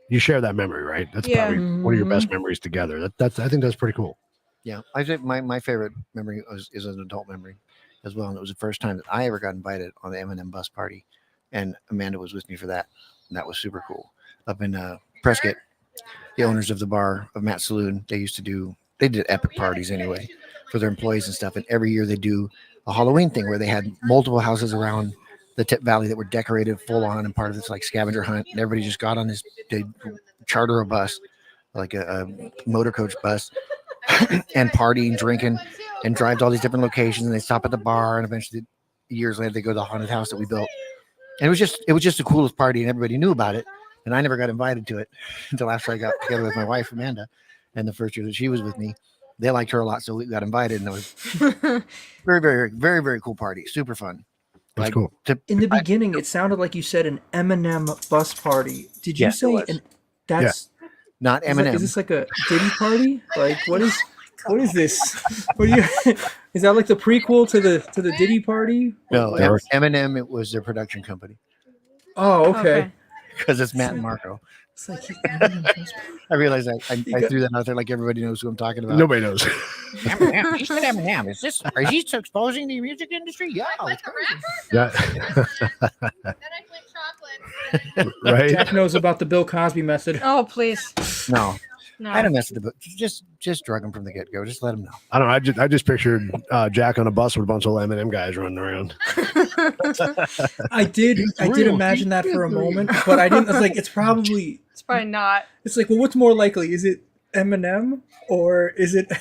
You share that memory, right? That's Yeah. probably one of your best memories together. I think that's pretty cool. Yeah, I think my favorite memory is an adult memory as well, and it was the first time that I ever got invited on the M&M bus party, and Amanda was with me for that, and that was super cool. Up in Prescott, the owners of the bar of Matt Saloon, they did epic parties anyway for their employees and stuff, and every year they do a Halloween thing where they had multiple houses around the Tip Valley that were decorated full on, and part of it's like scavenger hunt, and everybody just got on this, they charter a bus, like a motor coach bus, and partying, drinking, and drive to all these different locations, and they stop at the bar, and eventually years later they go to the haunted house that we built. And it was just the coolest party, and everybody knew about it, and I never got invited to it until after I got together with my wife Amanda, and the first year that she was with me, they liked her a lot, so we got invited, and it was very, very, very, very cool party, super fun. That's cool. In the beginning, it sounded like you said an M&M bus party. Did you Yes, it say was. that's Not is M&M. this like a Diddy party? Like what is this? What do you? Is that like the prequel to the Diddy party? No, Eric. M&M. It was their production company Oh, okay. because it's Matt and Marco. It's like M&M bus I realized I threw that out there like everybody knows who I'm talking about. Nobody knows. M&M. He said M&M. Are you exposing the music industry? Yeah. Like the rapper? Yeah. Then I flick chocolate. Right. Jack knows about the Bill Cosby method. Oh, please. No, No. I don't mess with the book. Just drug him from the get go. Just let him know. I don't know. I just pictured Jack on a bus with a bunch of M&M guys running around. I did real. imagine that for a moment, but I didn't. I was like, it's probably. It's probably not. It's like, well, what's more likely? Is it Eminem or is it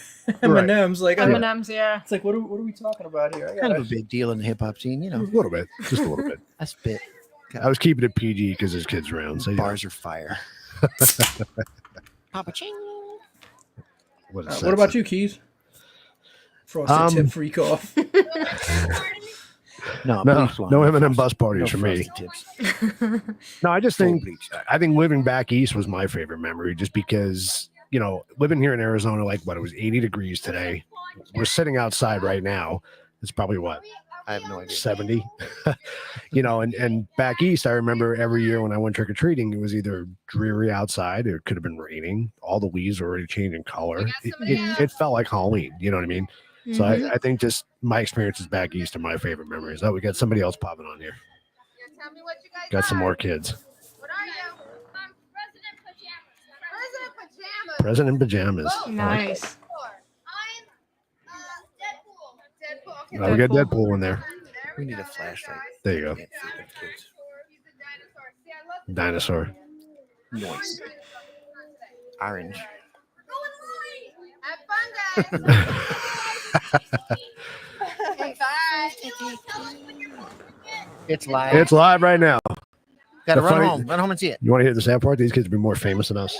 M&M's? Like, I don't- M&M's, yeah. it's like, what are we talking about here? Kind of a big deal in the hip hop scene, you A know. little bit. Just a little bit. That's a bit. I was keeping it PG because there's kids around. So Bars are fire. Papa Ching. What What about you, Keith? Frosted tip freak off. No, No M&M bus parties for me. Tips. No, I just think bleached. I think living back east was my favorite memory, just because living here in Arizona, like it was 80 degrees today. We're sitting outside right now. It's probably what I have no idea. 70. And back east, I remember every year when I went trick or treating, it was either dreary outside, or it could have been raining. All the leaves were already changing color. It felt like Halloween. You know what I mean? So I think just my experiences back east are my favorite memories. Oh, we got somebody else popping on here. Yeah, tell me what you guys Got some are. more kids. What are you? President Pajamas. President pajamas. Oh, Nice. I'm Deadpool. Deadpool. Okay. Oh, we got Deadpool. Deadpool in there. There We we need go. a flashlight. There you go. Can't see them kids. He's a dinosaur. See, I love the Dinosaur. Noise. Orange. Have fun, guys. Okay, bye. It's live. It's live right now. Gotta the run funny- home. Run home and see it. You want to hear the sad part? These kids would be more famous than us.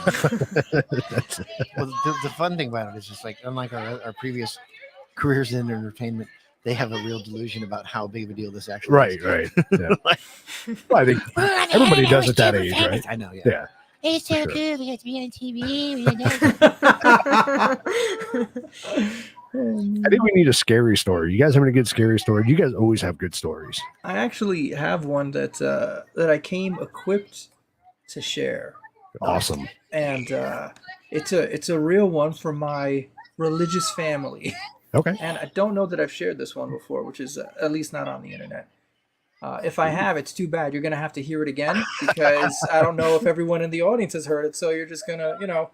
Well, the fun thing about it is just like, unlike our previous careers in entertainment, they have a real delusion about how big of a deal this actually Right, is. right. Yeah. Well, I think everybody does at that age, right? I know, yeah. Yeah. It's so Sure. cool. We get to be on TV. I think we need a scary story. You guys have any good scary story? You guys always have good stories. I actually have one that I came equipped to share, Awesome. and it's a real one from my religious family. Okay. And I don't know that I've shared this one before, which is at least not on the internet. If I have, it's too bad. You're going to have to hear it again because I don't know if everyone in the audience has heard it. So you're just going to,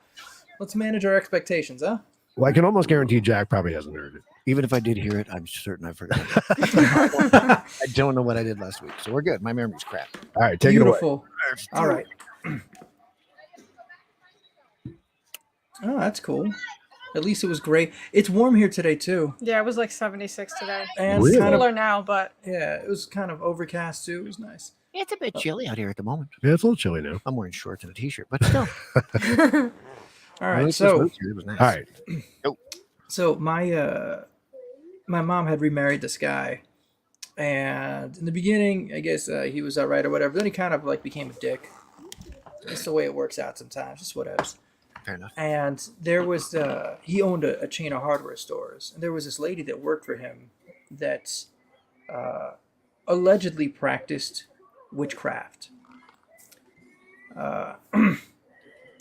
let's manage our expectations, huh? Well, I can almost guarantee Jack probably hasn't heard it. Even if I did hear it, I'm certain I forgot. I don't know what I did last week, so we're good. My memory's crap. All right, take Beautiful. All right. Oh, that's cool. At least it was great. It's warm here today too. Yeah, it was like 76 today. And Really? it's kind Cooler of, now, but yeah, it was kind of overcast too. It was nice. It's a bit chilly out here at the moment. it. Yeah, it's a little chilly now. I'm wearing shorts and a t-shirt, but still. All right, so it was nice. All right. So my mom had remarried this guy, and in the beginning, I guess he was all right or whatever. Then he kind of like became a dick. That's the way it works out sometimes. Just whatevs. Fair enough. And there was he owned a chain of hardware stores, and there was this lady that worked for him that allegedly practiced witchcraft.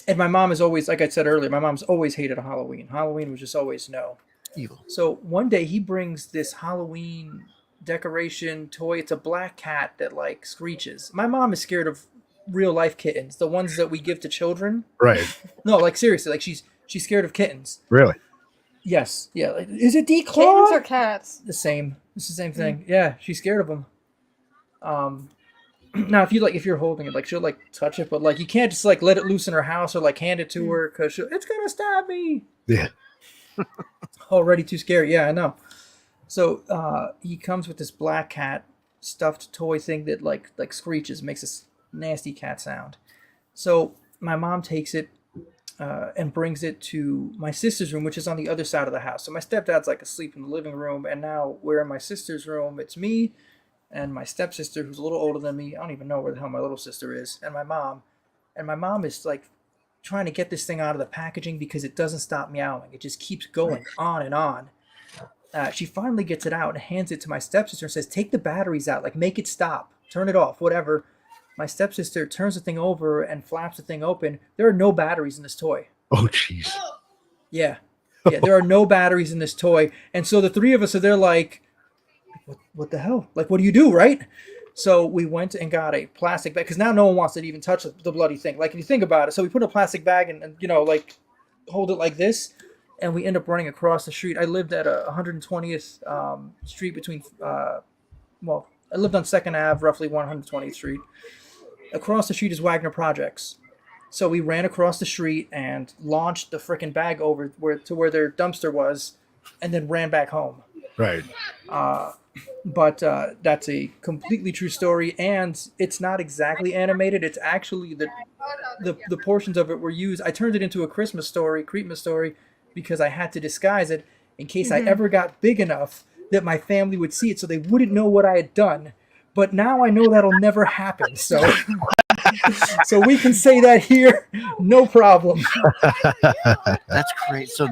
And my mom is always, like I said earlier, my mom's always hated Halloween. Halloween was just always no. Evil. So one day he brings this Halloween decoration toy. It's a black cat that like screeches. My mom is scared of real life kittens, the ones that we give to children. Right. No, like seriously, like she's scared of kittens. Really? Yes, yeah. Like, is it declawed? kittens or cats? The same. It's the same thing. Yeah, she's scared of them. Now if you're holding it, like she'll like touch it, but like you can't just like let it loose in her house or like hand it to her because it's gonna stab me. Yeah. Already too scary. Yeah, I know. So he comes with this black cat stuffed toy thing that like screeches, makes this nasty cat sound. So my mom takes it and brings it to my sister's room, which is on the other side of the house. So my stepdad's like asleep in the living room, and now we're in my sister's room. It's me and my stepsister, who's a little older than me. I don't even know where the hell my little sister is, and my mom. And my mom is like trying to get this thing out of the packaging because it doesn't stop meowing. It just keeps going on and on. She finally gets it out and hands it to my stepsister and says, "Take the batteries out, like make it stop, turn it off, whatever." My stepsister turns the thing over and flaps the thing open. There are no batteries in this toy. Oh, jeez. Yeah, there are no batteries in this toy. And so the three of us are there like, what the hell? Like, what do you do, right? So we went and got a plastic bag, because now no one wants to even touch the bloody thing. Like, if you think about it, so we put a plastic bag and like, hold it like this, and we end up running across the street. I lived at 120th Street between, I lived on 2nd Ave, roughly 120th Street. Across the street is Wagner Projects. So we ran across the street and launched the frickin' bag over to where their dumpster was, and then ran back home. Right. But that's a completely true story, and it's not exactly animated. It's actually the portions of it were used. I turned it into a Christmas story, because I had to disguise it in case I ever got big enough that my family would see it, so they wouldn't know what I had done. But now I know that'll never happen. So, so we can say that here, no problem. That's great. So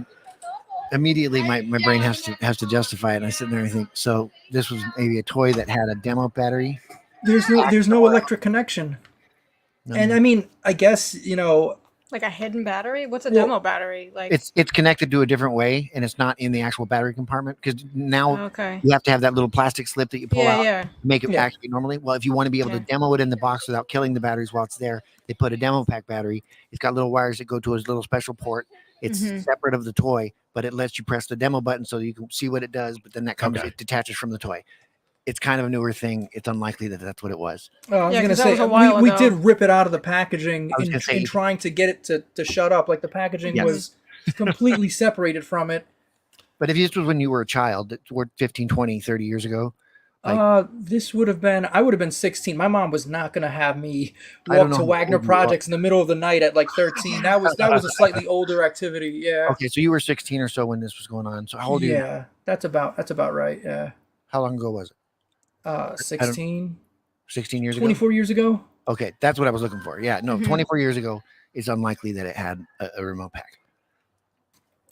immediately my brain has to justify it, and I sit there and think, so this was maybe a toy that had a demo battery. There's no electric connection. No. And I mean, I guess, Like a hidden battery? What's a demo battery? Like It's connected to a different way, and it's not in the actual battery compartment, because now okay. you have to have that little plastic slip that you pull out Yeah. to make it Yeah. actually normally. Well, if you want to be able to demo it in the box without killing the batteries while it's there, they put a demo pack battery. It's got little wires that go to a little special port. It's separate of the toy, but it lets you press the demo button so you can see what it does. But then it detaches from the toy. It's kind of a newer thing. It's unlikely that that's what it was. Oh, I was Yeah, going to 'cause that say, was a while we ago. did rip it out of the packaging I was gonna say- in trying to get it to shut up. Like the packaging Yes. was completely separated from it. But if this was when you were a child, we're 15, 20, 30 years ago. Like- I would have been 16. My mom was not going to have me I don't walk know to how Wagner old you are. Projects in the middle of the night at like 13. That was a slightly older activity. Yeah. Okay, so you were 16 or so when this was going on. So how old are you? Yeah, that's about right. Yeah. How long ago was it? 16, 16 years ago? 24 years ago. Okay, that's what I was looking for. Yeah, no, 24 years ago, it's unlikely that it had a remote pack.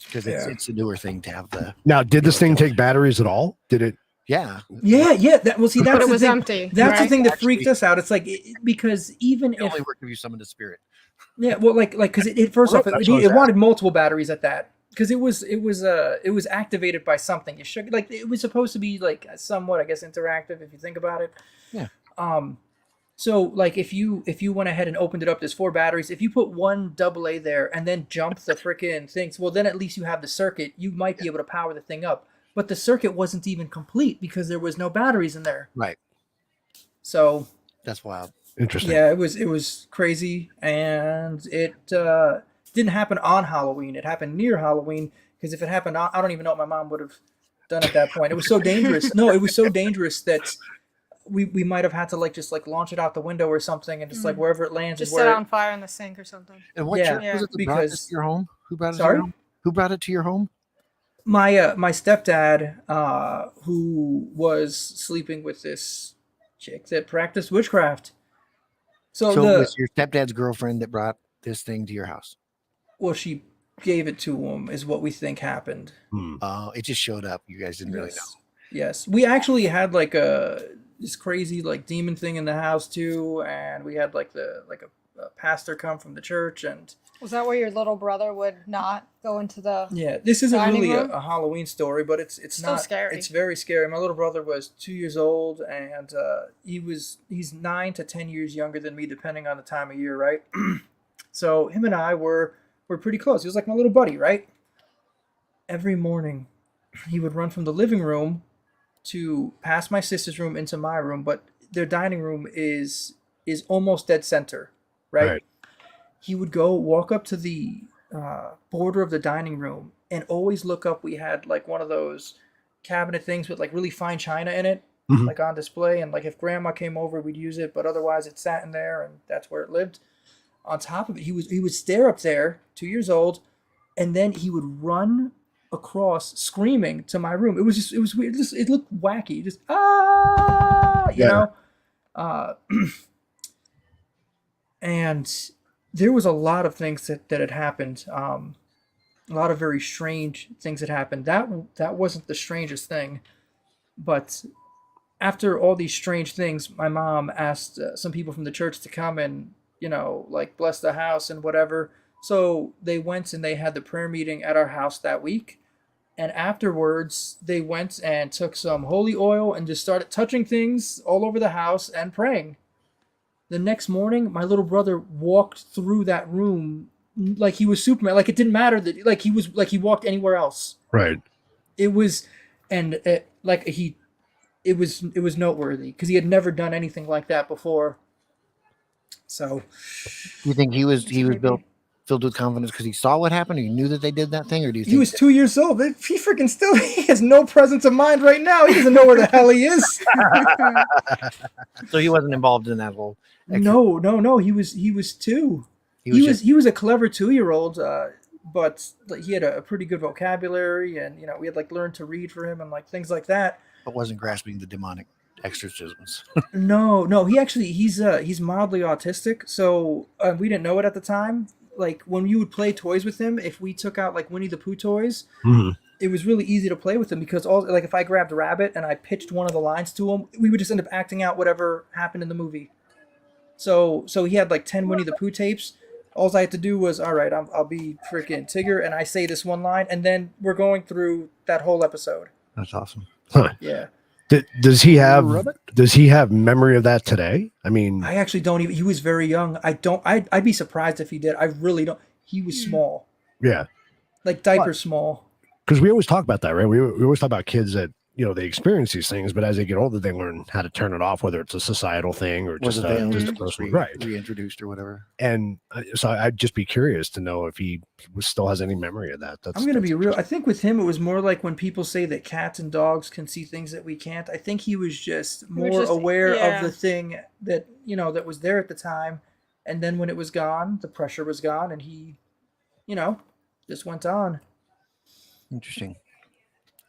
because Yeah. it's a newer thing to have the. Now, did this thing take batteries at all? Did it? Yeah. Yeah. Well, see, But that's it the was thing. empty. That's the right? thing that freaked us out. It's like because even It if only worked if you summoned a spirit. yeah, well, like because it first Well, off that's what I was it wanted multiple batteries at that because it was activated by something. You should like it was supposed to be like somewhat I guess interactive if you think about it. Yeah. So like if you went ahead and opened it up, there's 4 batteries. If you put one AA there and then jump the freaking things, well then at least you have the circuit. You might be able to power the thing up. But the circuit wasn't even complete because there was no batteries in there. Right. So That's wild. Interesting. yeah, it was crazy, and it didn't happen on Halloween. It happened near Halloween because if it happened, I don't even know what my mom would have done at that point. It was so dangerous. No, it was so dangerous that we might have had to just launch it out the window or something, and just like wherever it lands Just is set where. it on fire in the sink or something. And what Yeah, church was it that brought this because- to your home? Who brought it to Sorry? your home? Who brought it to your home? My stepdad, who was sleeping with this chick that practiced witchcraft. So So it was your stepdad's girlfriend that brought this thing to your house. well, she gave it to him, is what we think happened. Hmm. It just showed up. You guys didn't really know. Yes, we actually had this crazy demon thing in the house too, and we had a pastor come from the church, and Was that where your little brother would not go into the? yeah, this isn't Dining really room? a Halloween story, but it's Still not scary. It's very scary. My little brother was 2 years old, and he's 9 to 10 years younger than me, depending on the time of year, right? So him and I were pretty close. He was like my little buddy, right? Every morning, he would run from the living room to past my sister's room into my room, but their dining room is almost dead center, right? Right. He would go walk up to the border of the dining room and always look up. We had one of those cabinet things with really fine china in it, Mhm. on display, and if grandma came over, we'd use it, but otherwise it sat in there, and that's where it lived. On top of it, he would stare up there, 2 years old, and then he would run across screaming to my room. It was weird. It looked wacky. Just you Yeah. know. And there was a lot of things that had happened. A lot of very strange things had happened. That wasn't the strangest thing, but after all these strange things, my mom asked some people from the church to come and bless the house and whatever. So they went and they had the prayer meeting at our house that week. And afterwards, they went and took some holy oil and just started touching things all over the house and praying. The next morning, my little brother walked through that room like he was Superman. Like it didn't matter that he walked anywhere else. Right. It was, and it was noteworthy because he had never done anything like that before. So, Do you think he was creepy. filled with confidence because he saw what happened, or you knew that they did that thing, or do you think he was 2 years old. He freaking still he has no presence of mind right now. He doesn't know where the hell he is. so he wasn't involved in that whole? No. He was 2. He was a clever 2-year-old, but he had a pretty good vocabulary, and we had learned to read for him and things like that. but wasn't grasping the demonic exorcisms. No. He's mildly autistic, so we didn't know it at the time. When you would play toys with him, if we took out Winnie the Pooh toys, Mhm. it was really easy to play with him because if I grabbed Rabbit and I pitched one of the lines to him, we would just end up acting out whatever happened in the movie. So he had 10 Winnie the Pooh tapes. All I had to do was, all right, I'll be freaking Tigger, and I say this one line, and then we're going through that whole episode. That's awesome. Yeah. Does he have Rabbit? memory of that today? I mean, I actually don't even. He was very young. I'd be surprised if he did. I really don't. He was small, yeah, diaper small. because we always talk about that, right? We always talk about kids that they experience these things, but as they get older, they learn how to turn it off, whether it's a societal thing or just Whether they a, just a just personal, right? reintroduced or whatever. And so I'd just be curious to know if he still has any memory of that. I'm gonna be real. I think with him, it was more like when people say that cats and dogs can see things that we can't. I think he was just more just- aware yeah. of the thing that that was there at the time, and then when it was gone, the pressure was gone, and he, just went on. Interesting.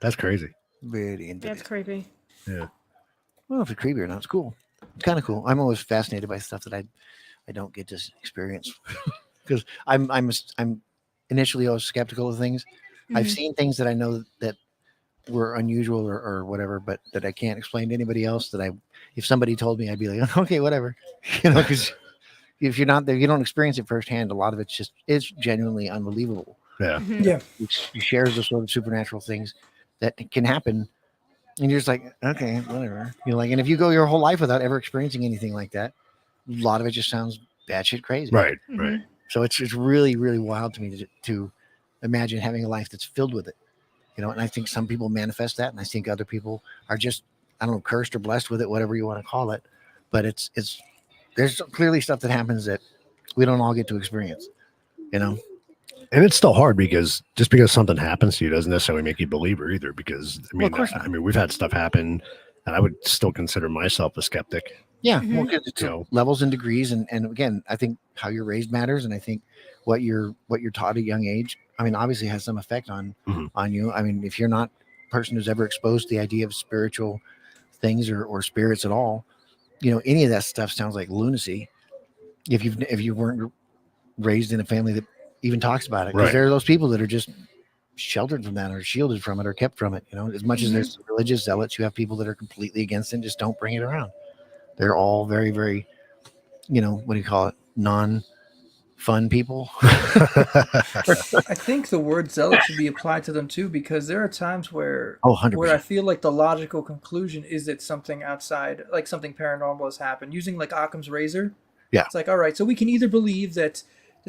That's crazy. Very interesting. That's creepy. Yeah. Well, if it's creepy or not, it's cool. It's kind of cool. I'm always fascinated by stuff that I don't get to experience because I'm initially always skeptical of things, I've Mhm. seen things that I know that were unusual or whatever, but that I can't explain to anybody else. If somebody told me, I'd be like, okay, whatever, because if you're not there, you don't experience it firsthand. A lot of it's genuinely unbelievable. Yeah. Mhm. Yeah. You share the sort of supernatural things that can happen, and you're just like, okay, whatever. And if you go your whole life without ever experiencing anything like that, a lot of it just sounds batshit crazy. Right. Mhm. Right. So it's really, really wild to me to imagine having a life that's filled with it. And I think some people manifest that, and I think other people are just, I don't know, cursed or blessed with it, whatever you want to call it. But there's clearly stuff that happens that we don't all get to experience. And it's still hard because just because something happens to you doesn't necessarily make you a believer either. Because Well, of course not. we've had stuff happen, and I would still consider myself a skeptic. Yeah, Mhm. well, 'cause it's levels and degrees, and again, I think how you're raised matters, and I think what you're taught at a young age. I mean, obviously has some effect on you. I mean, if you're not a person who's ever exposed to the idea of spiritual things or spirits at all, any of that stuff sounds like lunacy. If you weren't raised in a family that even talks about it, because Right. there are those people that are just sheltered from that or shielded from it or kept from it. As much as there's religious zealots, you have people that are completely against it and just don't bring it around. They're all very, very, what do you call it? Non-fun people. I think the word zealot should be applied to them too, because there are times where Oh, 100%. where I feel like the logical conclusion is that something outside, like something paranormal has happened. Using like Occam's razor, Yeah. it's like, all right, so we can either believe that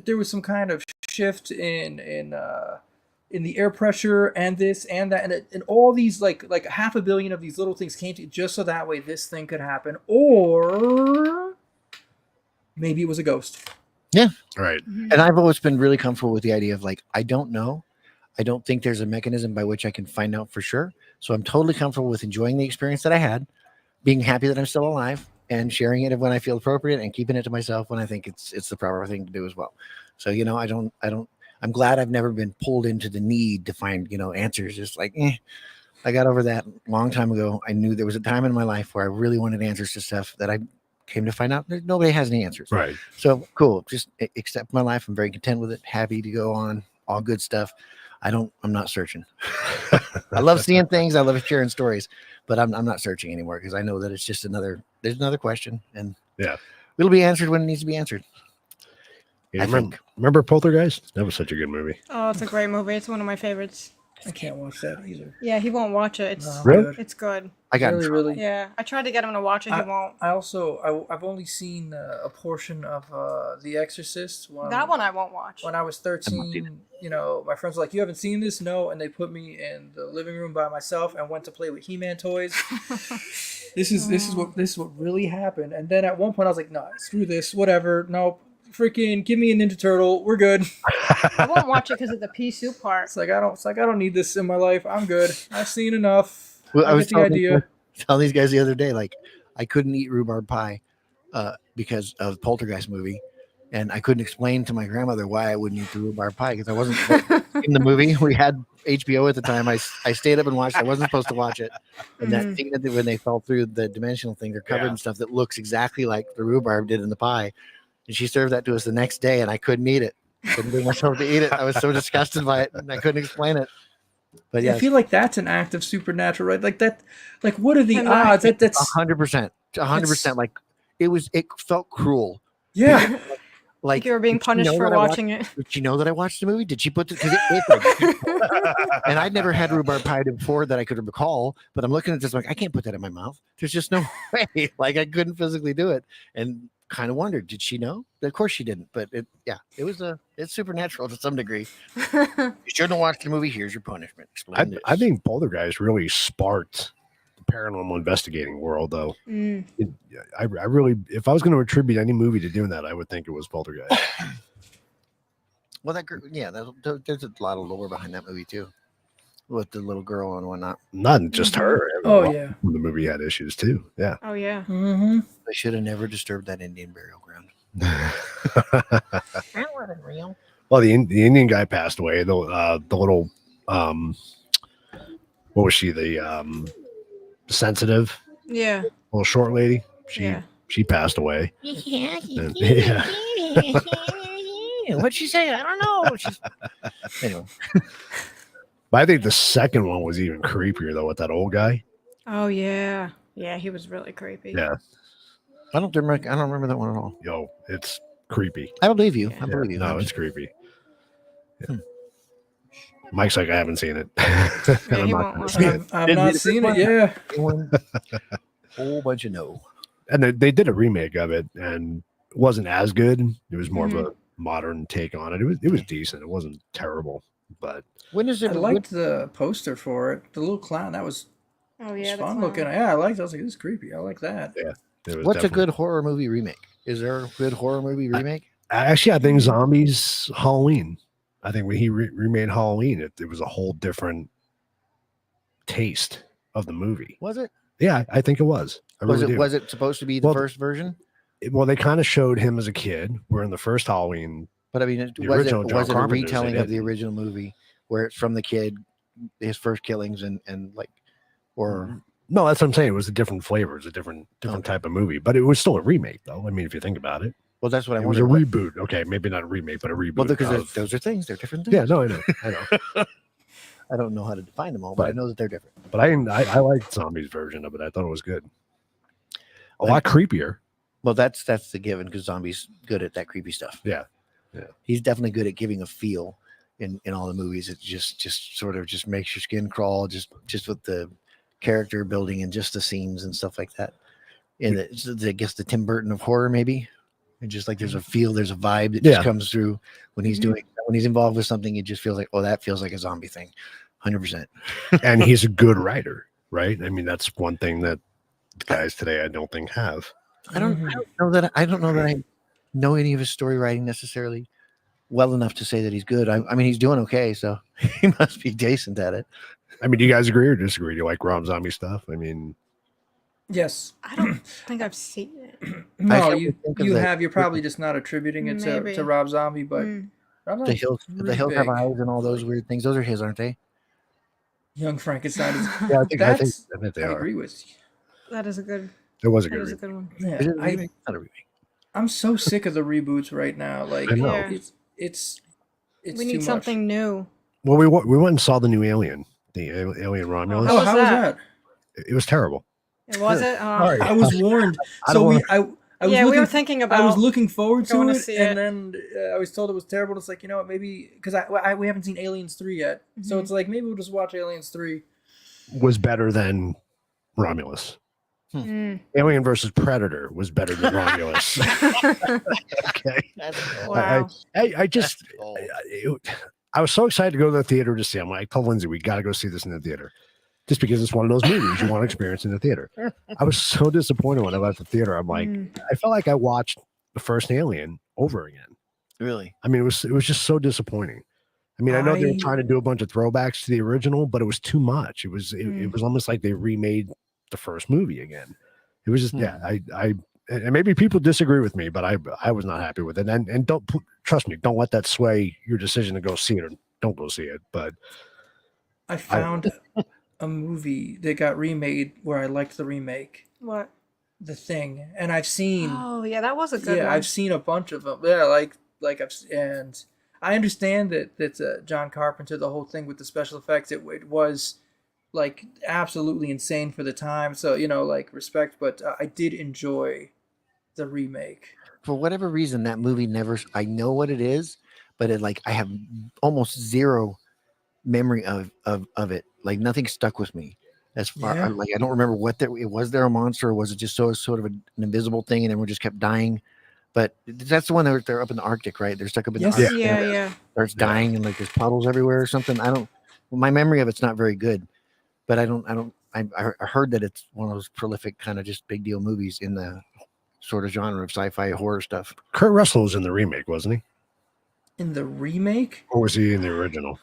there was some kind of shift in the air pressure and this and that and all these like 500 million of these little things came to just so that way this thing could happen, or maybe it was a ghost. Right. And I've always been really comfortable with the idea of like, I don't know. I don't think there's a mechanism by which I can find out for sure. So I'm totally comfortable with enjoying the experience that I had, being happy that I'm still alive, and sharing it when I feel appropriate, and keeping it to myself when I think it's the proper thing to do as well. So I'm glad I've never been pulled into the need to find answers. Just like I got over that a long time ago. I knew there was a time in my life where I really wanted answers to stuff that I came to find out that nobody has any answers. Right. So cool. Just accept my life. I'm very content with it. Happy to go on. All good stuff. I'm not searching. I love seeing things. I love sharing stories, but I'm not searching anymore because I know that it's just there's another question, and Yeah. it'll be answered when it needs to be answered. Yeah, I think. remember Poltergeist? That was such a good movie. Oh, it's a great movie. It's one of my favorites. I can't watch that either. Yeah, he won't watch it. It's No, Really? good. it's good. I got in really, trouble. really. Yeah, I tried to get him to watch it. He won't. I've only seen a portion of The Exorcist. That one I won't watch. When I was 13, my friends were like, "You haven't seen this?" No, and they put me in the living room by myself and went to play with He-Man toys. This is what really happened. And then at one point I was like, "No, screw this, whatever. Nope, freaking give me a Ninja Turtle. We're good." I won't watch it because of the pea soup part. It's like I don't need this in my life. I'm good. I've seen enough. Well, I was get the idea. telling these guys the other day, like I couldn't eat rhubarb pie because of the Poltergeist movie, and I couldn't explain to my grandmother why I wouldn't eat the rhubarb pie because I wasn't in the movie. We had HBO at the time. I stayed up and watched. I wasn't supposed to watch it, and that thing that when they fell through the dimensional thing, they're covered in stuff that looks exactly like the rhubarb did in the pie. And she served that to us the next day, and I couldn't eat it. Couldn't bring myself to eat it. I was so disgusted by it, and I couldn't explain it. But yeah, I feel like that's an act of supernatural, right? Like that. Like what are the odds? That's 100%, 100%. Like it felt cruel. yeah. Like You were being did she punished know for that I watching it. Did she know that I watched the movie? Did she put the? Because it and I'd never had rhubarb pie before that I could recall. But I'm looking at this like I can't put that in my mouth. There's just no way. Like I couldn't physically do it, and kind of wondered, did she know? Of course she didn't. But it's supernatural to some degree. You shouldn't have watched the movie. Here's your punishment. Explain this. I think Poltergeist really sparked the paranormal investigating world, though. I really, if I was going to attribute any movie to doing that, I would think it was Poltergeist. Well, there's a lot of lore behind that movie too, with the little girl and whatnot. Not just her. Oh yeah. The movie had issues too. Yeah. Oh yeah. Mm-hmm. They should have never disturbed that Indian burial ground. That wasn't real. Well, the Indian guy passed away. The little what was she? The sensitive Yeah. little short lady. She passed away. And- yeah. What'd she say? I don't know. Anyway. But I think the second one was even creepier though with that old guy. Oh yeah, yeah, he was really creepy. Yeah. I don't remember that one at all. Yo, it's creepy. I believe you. Yeah. I believe you. No, I'm it's just- creepy. Yeah. Mike's like, I haven't seen it. Yeah, I'm he not won't gonna watch see it. it. I've not seen it. Yeah. One whole bunch of no. And they did a remake of it, and it wasn't as good. It was more Mm-hmm. of a modern take on it. It was decent. It wasn't terrible, but When is I it? liked the poster for it. The little clown. That was Oh yeah, fun the looking. clown. Yeah, I liked it. I was like, this is creepy. I like that. it was What's a definitely- good horror movie remake? Is there a good horror movie remake? Actually, I think Zombies Halloween. I think when he remade Halloween, it was a whole different taste of the movie. Was it? Yeah, I think it was. I Was really it? do. Was it supposed to be the Well, first version? Well, they kind of showed him as a kid. Where in the first Halloween, But I mean, The was original John it a Carpenter's, they retelling of the didn't. original movie where it's from the kid, his first killings and like, or no, that's what I'm saying. It was a different flavor. It was a different Okay. type of movie, but it was still a remake, though. I mean, if you think about it, well, that's what I it was a wondered. reboot. Okay, maybe not a remake, but a reboot. Well, because of- those are things. They're different things. yeah, no, I know, I know. I don't know how to define them all, but I But- know that they're different. But I liked Zombies' version of it. I thought it was good. A lot creepier. Well, that's the given because Zombie's good at that creepy stuff. Yeah. Yeah. He's definitely good at giving a feel in all the movies. It just sort of just makes your skin crawl just with the character building and just the scenes and stuff like that. And it's, I guess the Tim Burton of horror maybe. And just like there's a feel, there's a vibe that just Yeah. comes through when he's doing when he's involved with something. It just feels like, oh, that feels like a zombie thing, 100%. And he's a good writer, right? I mean, that's one thing that guys today I don't think have. I don't know that I know any of his story writing necessarily well enough to say that he's good. I mean, he's doing okay, so he must be decent at it. I mean, do you guys agree or disagree? Do you like Rob Zombie stuff? I mean, Yes. I don't think I've seen it. No, can you think of you the- have. You're probably just not attributing it Maybe. to Rob Zombie, but Mm. Rob The Zombie's hills, really have big. eyes, and all those weird things. Those are his, aren't they? Young Frankenstein is. yeah, I think That's- they I are. agree with you. That is a good. It was a That good is a remake. good one. Yeah, Is it a I, remake? Not a remake. I'm so sick of the reboots right now. Like I know. Yeah. it's We too need much. something new. Well, we went and saw the new Alien, the Alien Romulus. How Oh, was how was that? that? It was terrible. It was it. Sorry. I was warned. I So don't we, wanna- I was Yeah, looking, we were thinking about. I was looking forward to going to it, see and it. then I was told it was terrible. It's like, you know what, maybe because we haven't seen Aliens 3 yet, so Mhm. it's like maybe we'll just watch Aliens 3. Was better than Romulus. Mm. Alien versus Predator was better than Romulus. Okay. Wow. I just I was so excited to go to the theater to see. I told Lindsay we got to go see this in the theater, just because it's one of those movies you want to experience in the theater. I was so disappointed when I left the theater. I'm like, Mm. I felt like I watched the first Alien over again. Really? I mean, it was just so disappointing. I mean, I know they were I- trying to do a bunch of throwbacks to the original, but it was too much. It was it was almost like they remade the first movie again. It was just yeah. I and maybe people disagree with me, but I was not happy with it. And don't trust me, don't let that sway your decision to go see it or don't go see it. But I found a movie that got remade where I liked the remake, What? The Thing, and I've seen. Oh yeah, that was a good Yeah, one. I've seen a bunch of them. Yeah, like and I understand that that's John Carpenter. The whole thing with the special effects, it was like absolutely insane for the time. So like respect, but I did enjoy the remake. For whatever reason, that movie never. I know what it is, but I have almost zero memory of it. Like nothing stuck with me. As far Yeah. I don't remember what it was. There a monster, or was it just sort of an invisible thing, and everyone just kept dying? But that's the one that they're up in the Arctic, right? They're stuck up in Yes. the Arctic. yeah, and it yeah. starts dying, and like there's puddles everywhere or something. My memory of it's not very good, but I heard that it's one of those prolific kind of just big deal movies in the sort of genre of sci-fi horror stuff. Kurt Russell was in the remake, wasn't he? In the remake, Or was he in the original?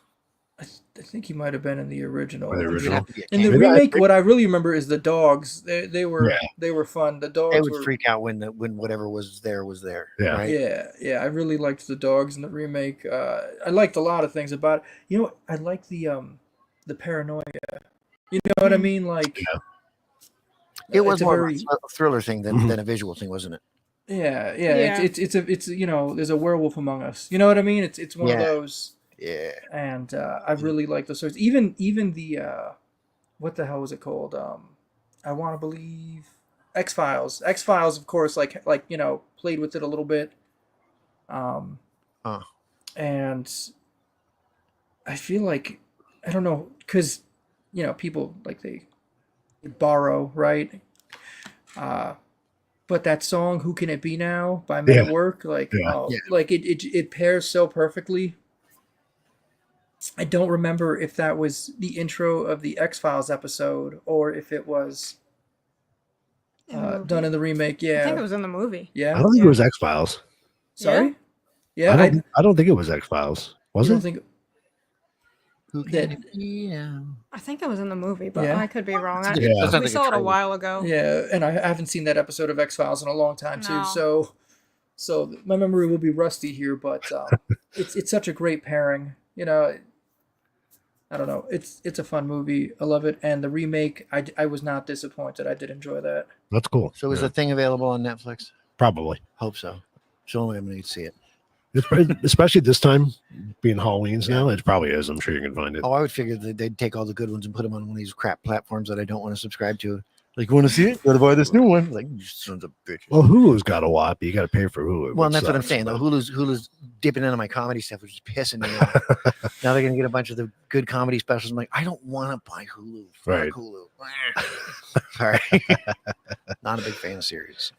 I think he might have been in the original. The original? In the Maybe I remake, think- what I really remember is the dogs. They were Yeah. fun. The dogs They would were freak out when whatever was there was there. Yeah. Right? Yeah, I really liked the dogs in the remake. I liked a lot of things about it. I like the paranoia. You know what I mean? Like It was it's a more very of a thriller thing Mhm. than a visual thing, wasn't it? yeah. Yeah. It's there's a werewolf among us. You know what I mean? It's one of Yeah. those. Yeah. And I really like those stories. Even the what the hell was it called? I want to believe X-Files. X-Files, of course, like played with it a little bit. And I feel like I don't know because people like they borrow, right? But that song "Who Can It Be Now" by Men at Yeah. Work, like Yeah. like it pairs so perfectly. I don't remember if that was the intro of the X-Files episode or if it was done in the remake. I think it Yeah, was in the movie. I yeah. don't think it was X Files. Sorry. Yeah, I don't think it was X Files. Was you it? don't think Who can that? it be now? I think it was in the movie, but Yeah. I could be wrong. That's Yeah. not We like a saw it a trailer. while ago. Yeah, and I haven't seen that episode of X-Files in a long time too. No. So my memory will be rusty here, but it's such a great pairing. I don't know. It's a fun movie. I love it, and the remake. I was not disappointed. I did enjoy that. That's cool. So is Yeah. the thing available on Netflix? Probably. Hope so. It's the only way I'm going to need to see it. Especially this time, being Halloween's now, it probably is. I'm sure you can find it. Oh, I would figure that they'd take all the good ones and put them on one of these crap platforms that I don't want to subscribe to. Like, want to see it? Got to buy this new one. Like, you sons of bitches. Well, Hulu's got a lot, but you got to pay for Hulu. Well, which and that's what I'm sucks, saying. but- Though Hulu's dipping into my comedy stuff, which is pissing me off. Now they're gonna get a bunch of the good comedy specials. I'm like, I don't want to buy Hulu. Fuck Right. Hulu. Sorry, not a big fan of series.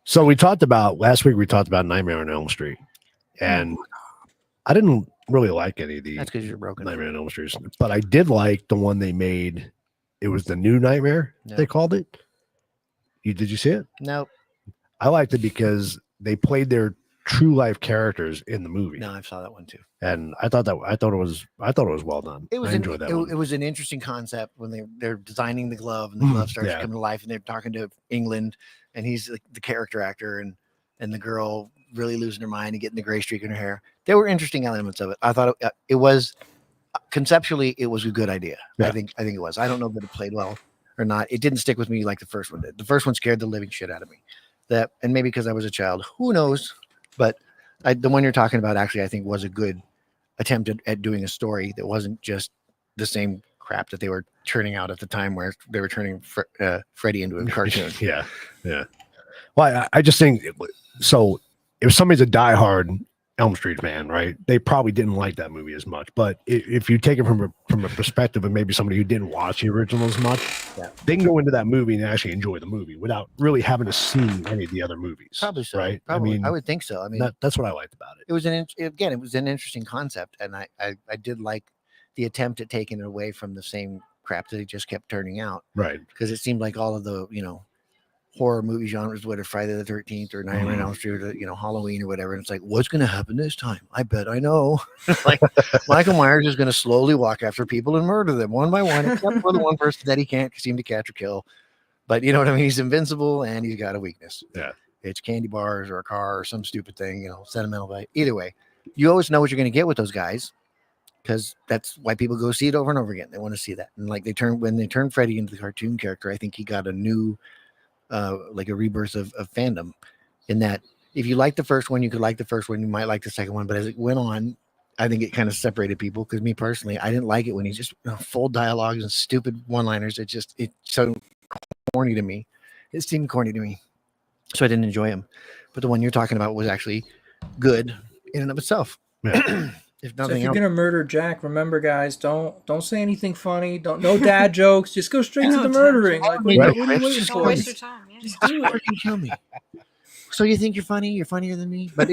So last week we talked about Nightmare on Elm Street, and I didn't really like any of the That's because you're broken. Nightmare on Elm Street, but I did like the one they made. It was the New Nightmare. Yeah. They called it. Did you see it? No, I liked it because they played their true life characters in the movie, no, I saw that one too. and I thought it was well done. It was I enjoyed that one. it was an interesting concept when they're designing the glove and the glove starts Yeah. coming to life and they're talking to England and he's the character actor and the girl really losing her mind and getting the gray streak in her hair. There were interesting elements of it. I thought it was conceptually it was a good idea. Yeah. I think it was. I don't know that it played well or not. It didn't stick with me like the first one did. The first one scared the living shit out of me. And maybe because I was a child, who knows? But the one you're talking about actually I think was a good attempt at doing a story that wasn't just the same crap that they were turning out at the time where they were turning Freddy into a cartoon. Yeah. Well, I just think so. If somebody's a diehard Elm Street fan, right, they probably didn't like that movie as much. But if you take it from a perspective of maybe somebody who didn't watch the original as much, Yeah. they can go into that movie and actually enjoy the movie without really having to see any of the other movies. Probably so. right? Probably. I mean, I would think so. I mean, that's what I liked about it. it was it was an interesting concept, and I did like the attempt at taking it away from the same crap that it just kept turning out Right. because it seemed like all of the horror movie genres, whether Friday the 13th or Nightmare on Elm Street or Halloween or whatever, and it's like, what's going to happen this time? I bet I know. Like Michael Myers is going to slowly walk after people and murder them one by one, except for the one person that he can't seem to catch or kill. But you know what I mean? He's invincible and he's got a weakness. Yeah. It's candy bars or a car or some stupid thing, sentimental value. Either way, you always know what you're going to get with those guys because that's why people go see it over and over again. They want to see that. And like when they turn Freddy into the cartoon character, I think he got a new, like a rebirth of fandom in that if you like the first one, you could like the first one, you might like the second one. But as it went on, I think it kind of separated people because me personally, I didn't like it when he just full dialogues and stupid one-liners. It's so corny to me. It seemed corny to me. So I didn't enjoy him. But the one you're talking about was actually good in and of itself. Yeah. If So nothing if you're else. gonna murder Jack, remember, guys, don't say anything funny. No dad jokes. Just go straight to the murdering. Like, what Right. are you waiting Just Don't for? waste your time. Yeah. Just do it. Freaking kill me. So you think you're funny? You're funnier than me. But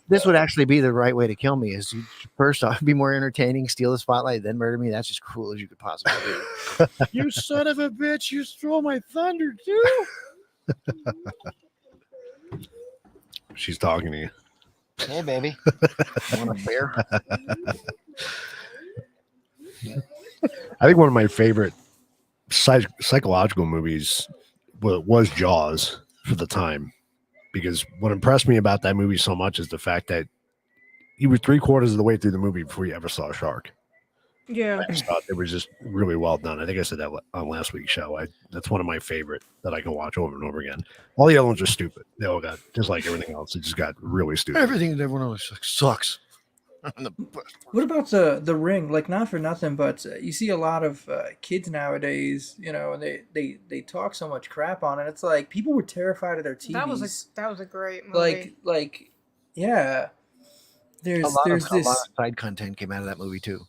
this would actually be the right way to kill me. Is you first off be more entertaining, steal the spotlight, then murder me. That's as cruel as you could possibly do. You son of a bitch! You stole my thunder too. She's talking to you. Hey, baby. Want a bear? I think one of my favorite psychological movies was Jaws for the time, because what impressed me about that movie so much is the fact that you were 3/4 of the way through the movie before you ever saw a shark. Yeah. I just thought it was just really well done. I think I said that on last week's show. That's one of my favorite that I can watch over and over again. All the other ones are stupid. They all got just like everything else. It just got really stupid. Everything that everyone else sucks. What about the Ring? Like, not for nothing, but you see a lot of kids nowadays, and they talk so much crap on it. It's like people were terrified of their TVs. That was a great movie. Like, yeah. A lot There's of this. side content came out of that movie too.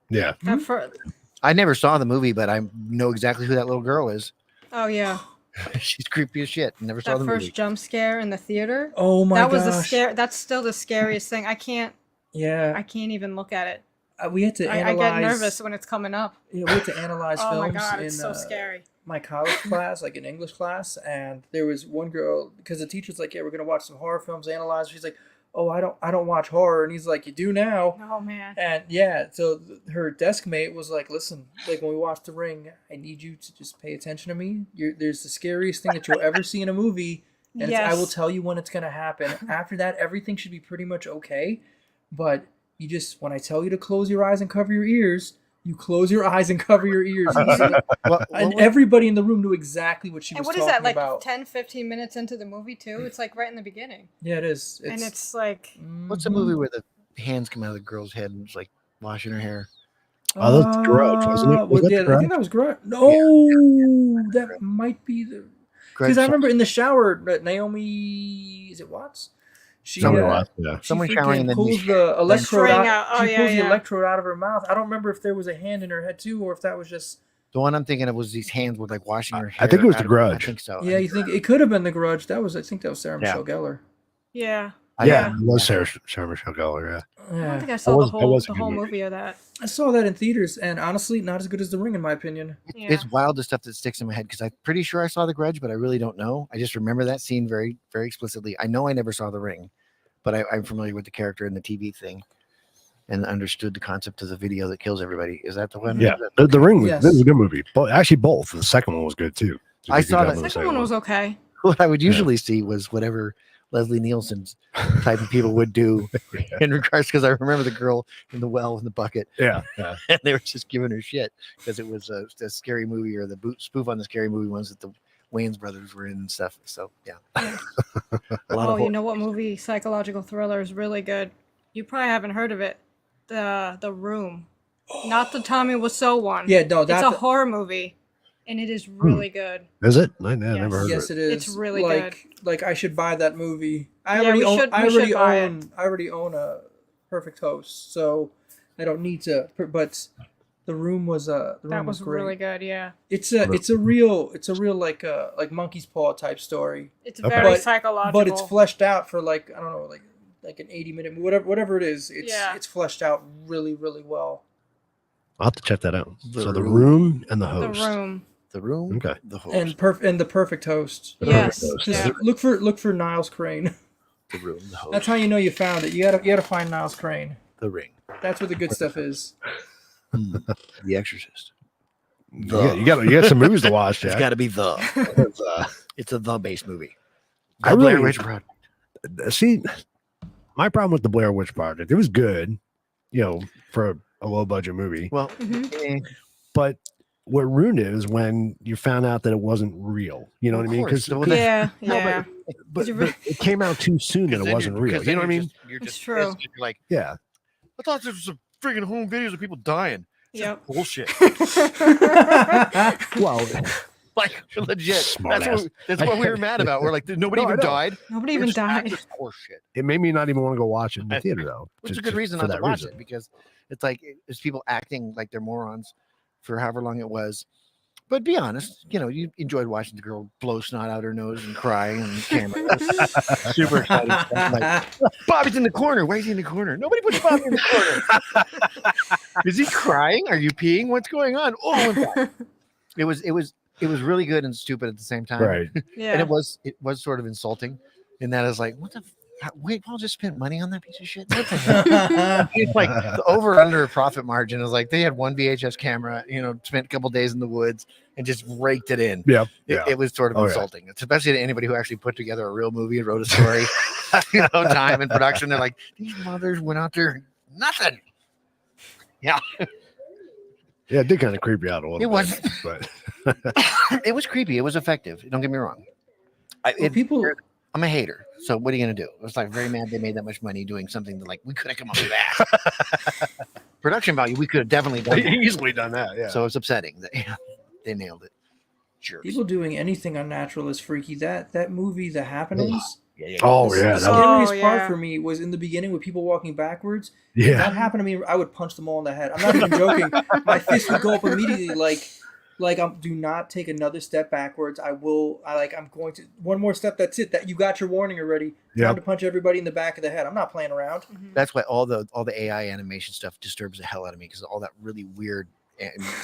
Yeah. That fir- I never saw the movie, but I know exactly who that little girl is. oh yeah, She's creepy as shit. Never saw that the first movie. jump scare in the theater. Oh my That was the gosh. scare. That's still the scariest thing. I can't Yeah, even look at it. we had to I analyze. get nervous when it's coming up. Yeah, we had to analyze Oh films my god, in it's so scary. my college class, like an English class, and there was one girl because the teacher's like, "Yeah, we're gonna watch some horror films, analyze." She's like, "Oh, I don't watch horror," and he's like, "You do now." Oh man. And yeah, so her desk mate was like, "Listen, like when we watch The Ring, I need you to just pay attention to me. There's the scariest thing that you'll ever see in a movie, and I will Yes. tell you when it's gonna happen. After that, everything should be pretty much okay. But you just, when I tell you to close your eyes and cover your ears, you close your eyes and cover your ears." And everybody in the room knew exactly what she And was what talking is that, like about. 10, 15 minutes into the movie too? It's like right in the beginning. Yeah, it is. And it's like, What's the movie where the hands come out of the girl's head and it's like washing her hair? Oh, that's Grudge, wasn't it? Was that yeah, I Grudge? think that was Grudge. No, that might be the. Grudge, Because I remember in the shower, Naomi, is it Watts? She, Somebody lost, yeah. she Someone showering and then pulls you- the electrode String out. out. Oh, She yeah, pulls the yeah. electrode out of her mouth. I don't remember if there was a hand in her head too, or if that was just. The one I'm thinking of was these hands were like washing her hair. I think it was out The of her- Grudge. I think so. Yeah, you think it could have been The Grudge? I think that was Sarah Yeah. Michelle Gellar. yeah. Yeah, it was Sarah Michelle Gellar, yeah. I don't Yeah, think I saw was- the that whole was a good movie. movie of that. I saw that in theaters, and honestly, not as good as The Ring in my opinion. Yeah. It's wild, the stuff that sticks in my head because I'm pretty sure I saw The Grudge, but I really don't know. I just remember that scene very, very explicitly. I know I never saw The Ring, but I'm familiar with the character in the TV thing and understood the concept of the video that kills everybody. Is that the one? Yeah, the Ring was, Yes. that was a good movie. But actually, both. The second one was good too. Did I a good saw job that- on The second one was okay. What I would usually see was whatever Leslie Nielsen's type of people would do in regards, because I remember the girl in the well in the bucket, Yeah, yeah. and they were just giving her shit because it was a scary movie, or the spoof on the scary movie ones that the Wayans brothers were in and stuff. So yeah, a lot Oh, of you know what movie, psychological thriller, is really good? You probably haven't heard of it. The Room. Not the Tommy Wiseau one. Yeah, no, It's a that's horror movie, and it is really good. Is it? I Yes. never heard yes, of it it. is. It's really like I should buy that movie. I Yeah, already we own. should- I we should already buy it. own. I already own a Perfect Host, so I don't need to. But The Room was The Room That was great. really good. Yeah, It's a real like Monkey's Paw type story, it's Okay. very But- psychological. but it's fleshed out for like I don't know like an 80-minute whatever it is. It's fleshed out really well. I'll have to check that out. The So the Room. room and the The host. Room. The Room, Okay. the host, And the Perfect Host. The Yes. perfect host. Just Yeah. look for Niles Crane. the Room, the host, That's how you know you found it. You gotta find Niles Crane. the Ring, That's where the good stuff is. The Exorcist. Yeah, you got some movies to watch, It's Jack. got to be the. It's, It's a the based movie. I The Blair really- Witch Project. see, my problem with the Blair Witch Project, it was good, for a low budget movie. Well, Mhm. eh, But what ruined it is when you found out that it wasn't real. You know what I Of mean? course. So Yeah, No, yeah. but you re- it came out too soon that it wasn't real. You know what I mean? You're It's just true. pissed. You're like, Yeah. I thought this was some freaking home videos of people dying. It's just Yep. bullshit. Well, Like legit. Smart That's ass. what we were mad about. We're like, nobody No, I even know. died. Nobody even died. It's horse shit. it made me not even want to go watch it in the theater, though. Which is a just- good reason for not to that watch reason. it, because it's like it's people acting like they're morons for however long it was. But be honest, you enjoyed watching the girl blow snot out her nose and crying on camera. Super excited. stuff. Like, Bobby's in the corner. Why is he in the corner? Nobody puts Bobby in the corner. Is he crying? Are you peeing? What's going on? Oh, I'm back. It was really good and stupid at the same time. Right. And Yeah. it was sort of insulting in that it's like, what the wait, Paul just spent money on that piece of shit. What the hell? It's like the over under profit margin is like they had one VHS camera, spent a couple days in the woods and just raked it in. Yeah. It was sort of Oh, yeah. insulting, especially to anybody who actually put together a real movie and wrote a story. Time and production. They're like, these mothers went out there, nothing. Yeah, it did kind of creep you out a little It bit. was. But It was creepy. It was effective. Don't get me wrong. Well, people I'm a hater. So what are you gonna do? I was like very mad they made that much money doing something that like we could have come up with that. Production value, we could have definitely done that. Easily done that. Yeah. So it's upsetting that they nailed it. Jerks. People doing anything unnatural is freaky. That movie, The Happenings. Yeah. Oh The yeah. scariest Oh, part yeah. for me was in the beginning with people walking backwards. If Yeah. that happened to me, I would punch them all in the head. I'm not even joking. My fist would go up immediately, like do not take another step backwards. I'm going to one more step. That's it. That you got your warning already. Time Yep. to punch everybody in the back of the head. I'm not playing around. That's why all the AI animation stuff disturbs the hell out of me because all that really weird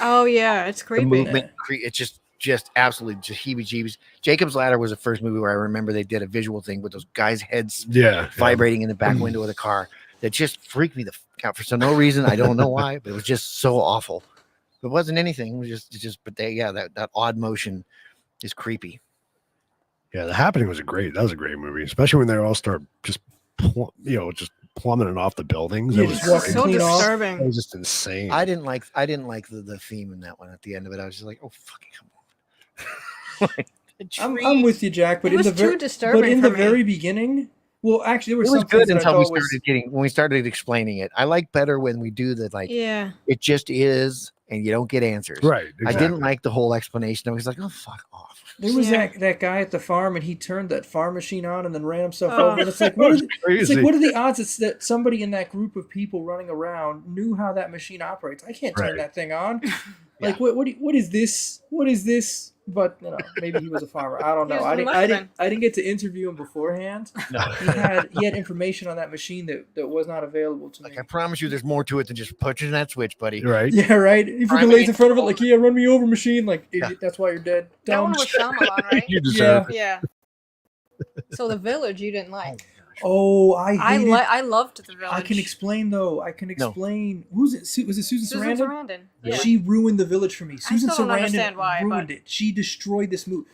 Oh yeah, it's the creepy. movement. It's just absolutely just heebie-jeebies. Jacob's Ladder was the first movie where I remember they did a visual thing with those guys' heads Yeah. vibrating in the back window of the car that just freaked me the fuck out for no reason. I don't know why, but it was just so awful. It wasn't anything. It was just but that odd motion is creepy. Yeah. The Happening was that was a great movie, especially when they all start just just plummeting off the buildings. Yeah, It was just walking So clean off. disturbing. It was just insane. I didn't like the theme in that one at the end of it. I was just like, oh fucking come on. Like, the I'm with you, Jack. But It was in the too but disturbing in for the me. very beginning, well, actually, there were It some was good things that I until thought when we started explaining it. I like better when we do the like Yeah. it just is and you don't get answers. right. I Exactly. didn't like the whole explanation. I was like, oh fuck off. There was Yeah. that guy at the farm, and he turned that farm machine on and then ran himself Oh. over. And it's like, That was it's crazy. like, what are the odds that somebody in that group of people running around knew how that machine operates? I can't turn Right. that thing on. Like, what is this? What is this? But maybe he was a farmer. I don't He know. was- I he didn't. must I have didn't. I didn't get to interview him beforehand. No. He had information on that machine that was not available to me. Like I promise you there's more to it than just punching that switch, buddy. Right. Yeah, right. He I freaking lays mean- in front of it like, yeah, run me over, machine. Like, Yeah. idiot, that's why you're dead. That one Dumb. was Shyamalan, right? You deserve it. Yeah. So The Village you didn't like. Oh, I hated. I loved The Village. I can explain though. I can explain. Who's it? Was it Susan Susan Sarandon? Sarandon. Yeah. She ruined The Village for me. Susan still don't Sarandon understand why, ruined but- it. She destroyed this movie.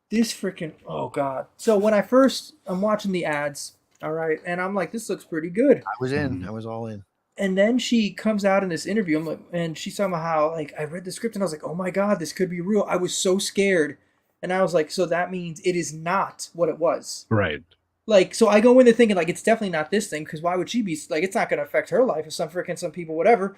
This freaking god. So when I'm watching the ads, all right, and I'm like, this looks pretty good. I was in. I was all in. And then she comes out in this interview. I'm like, and she's talking about how like I read the script and I was like, oh my god, this could be real. I was so scared, and I was like, so that means it is not what it was. Right. Like, so I go in there thinking like it's definitely not this thing because why would she be like? It's not going to affect her life. If some people, whatever,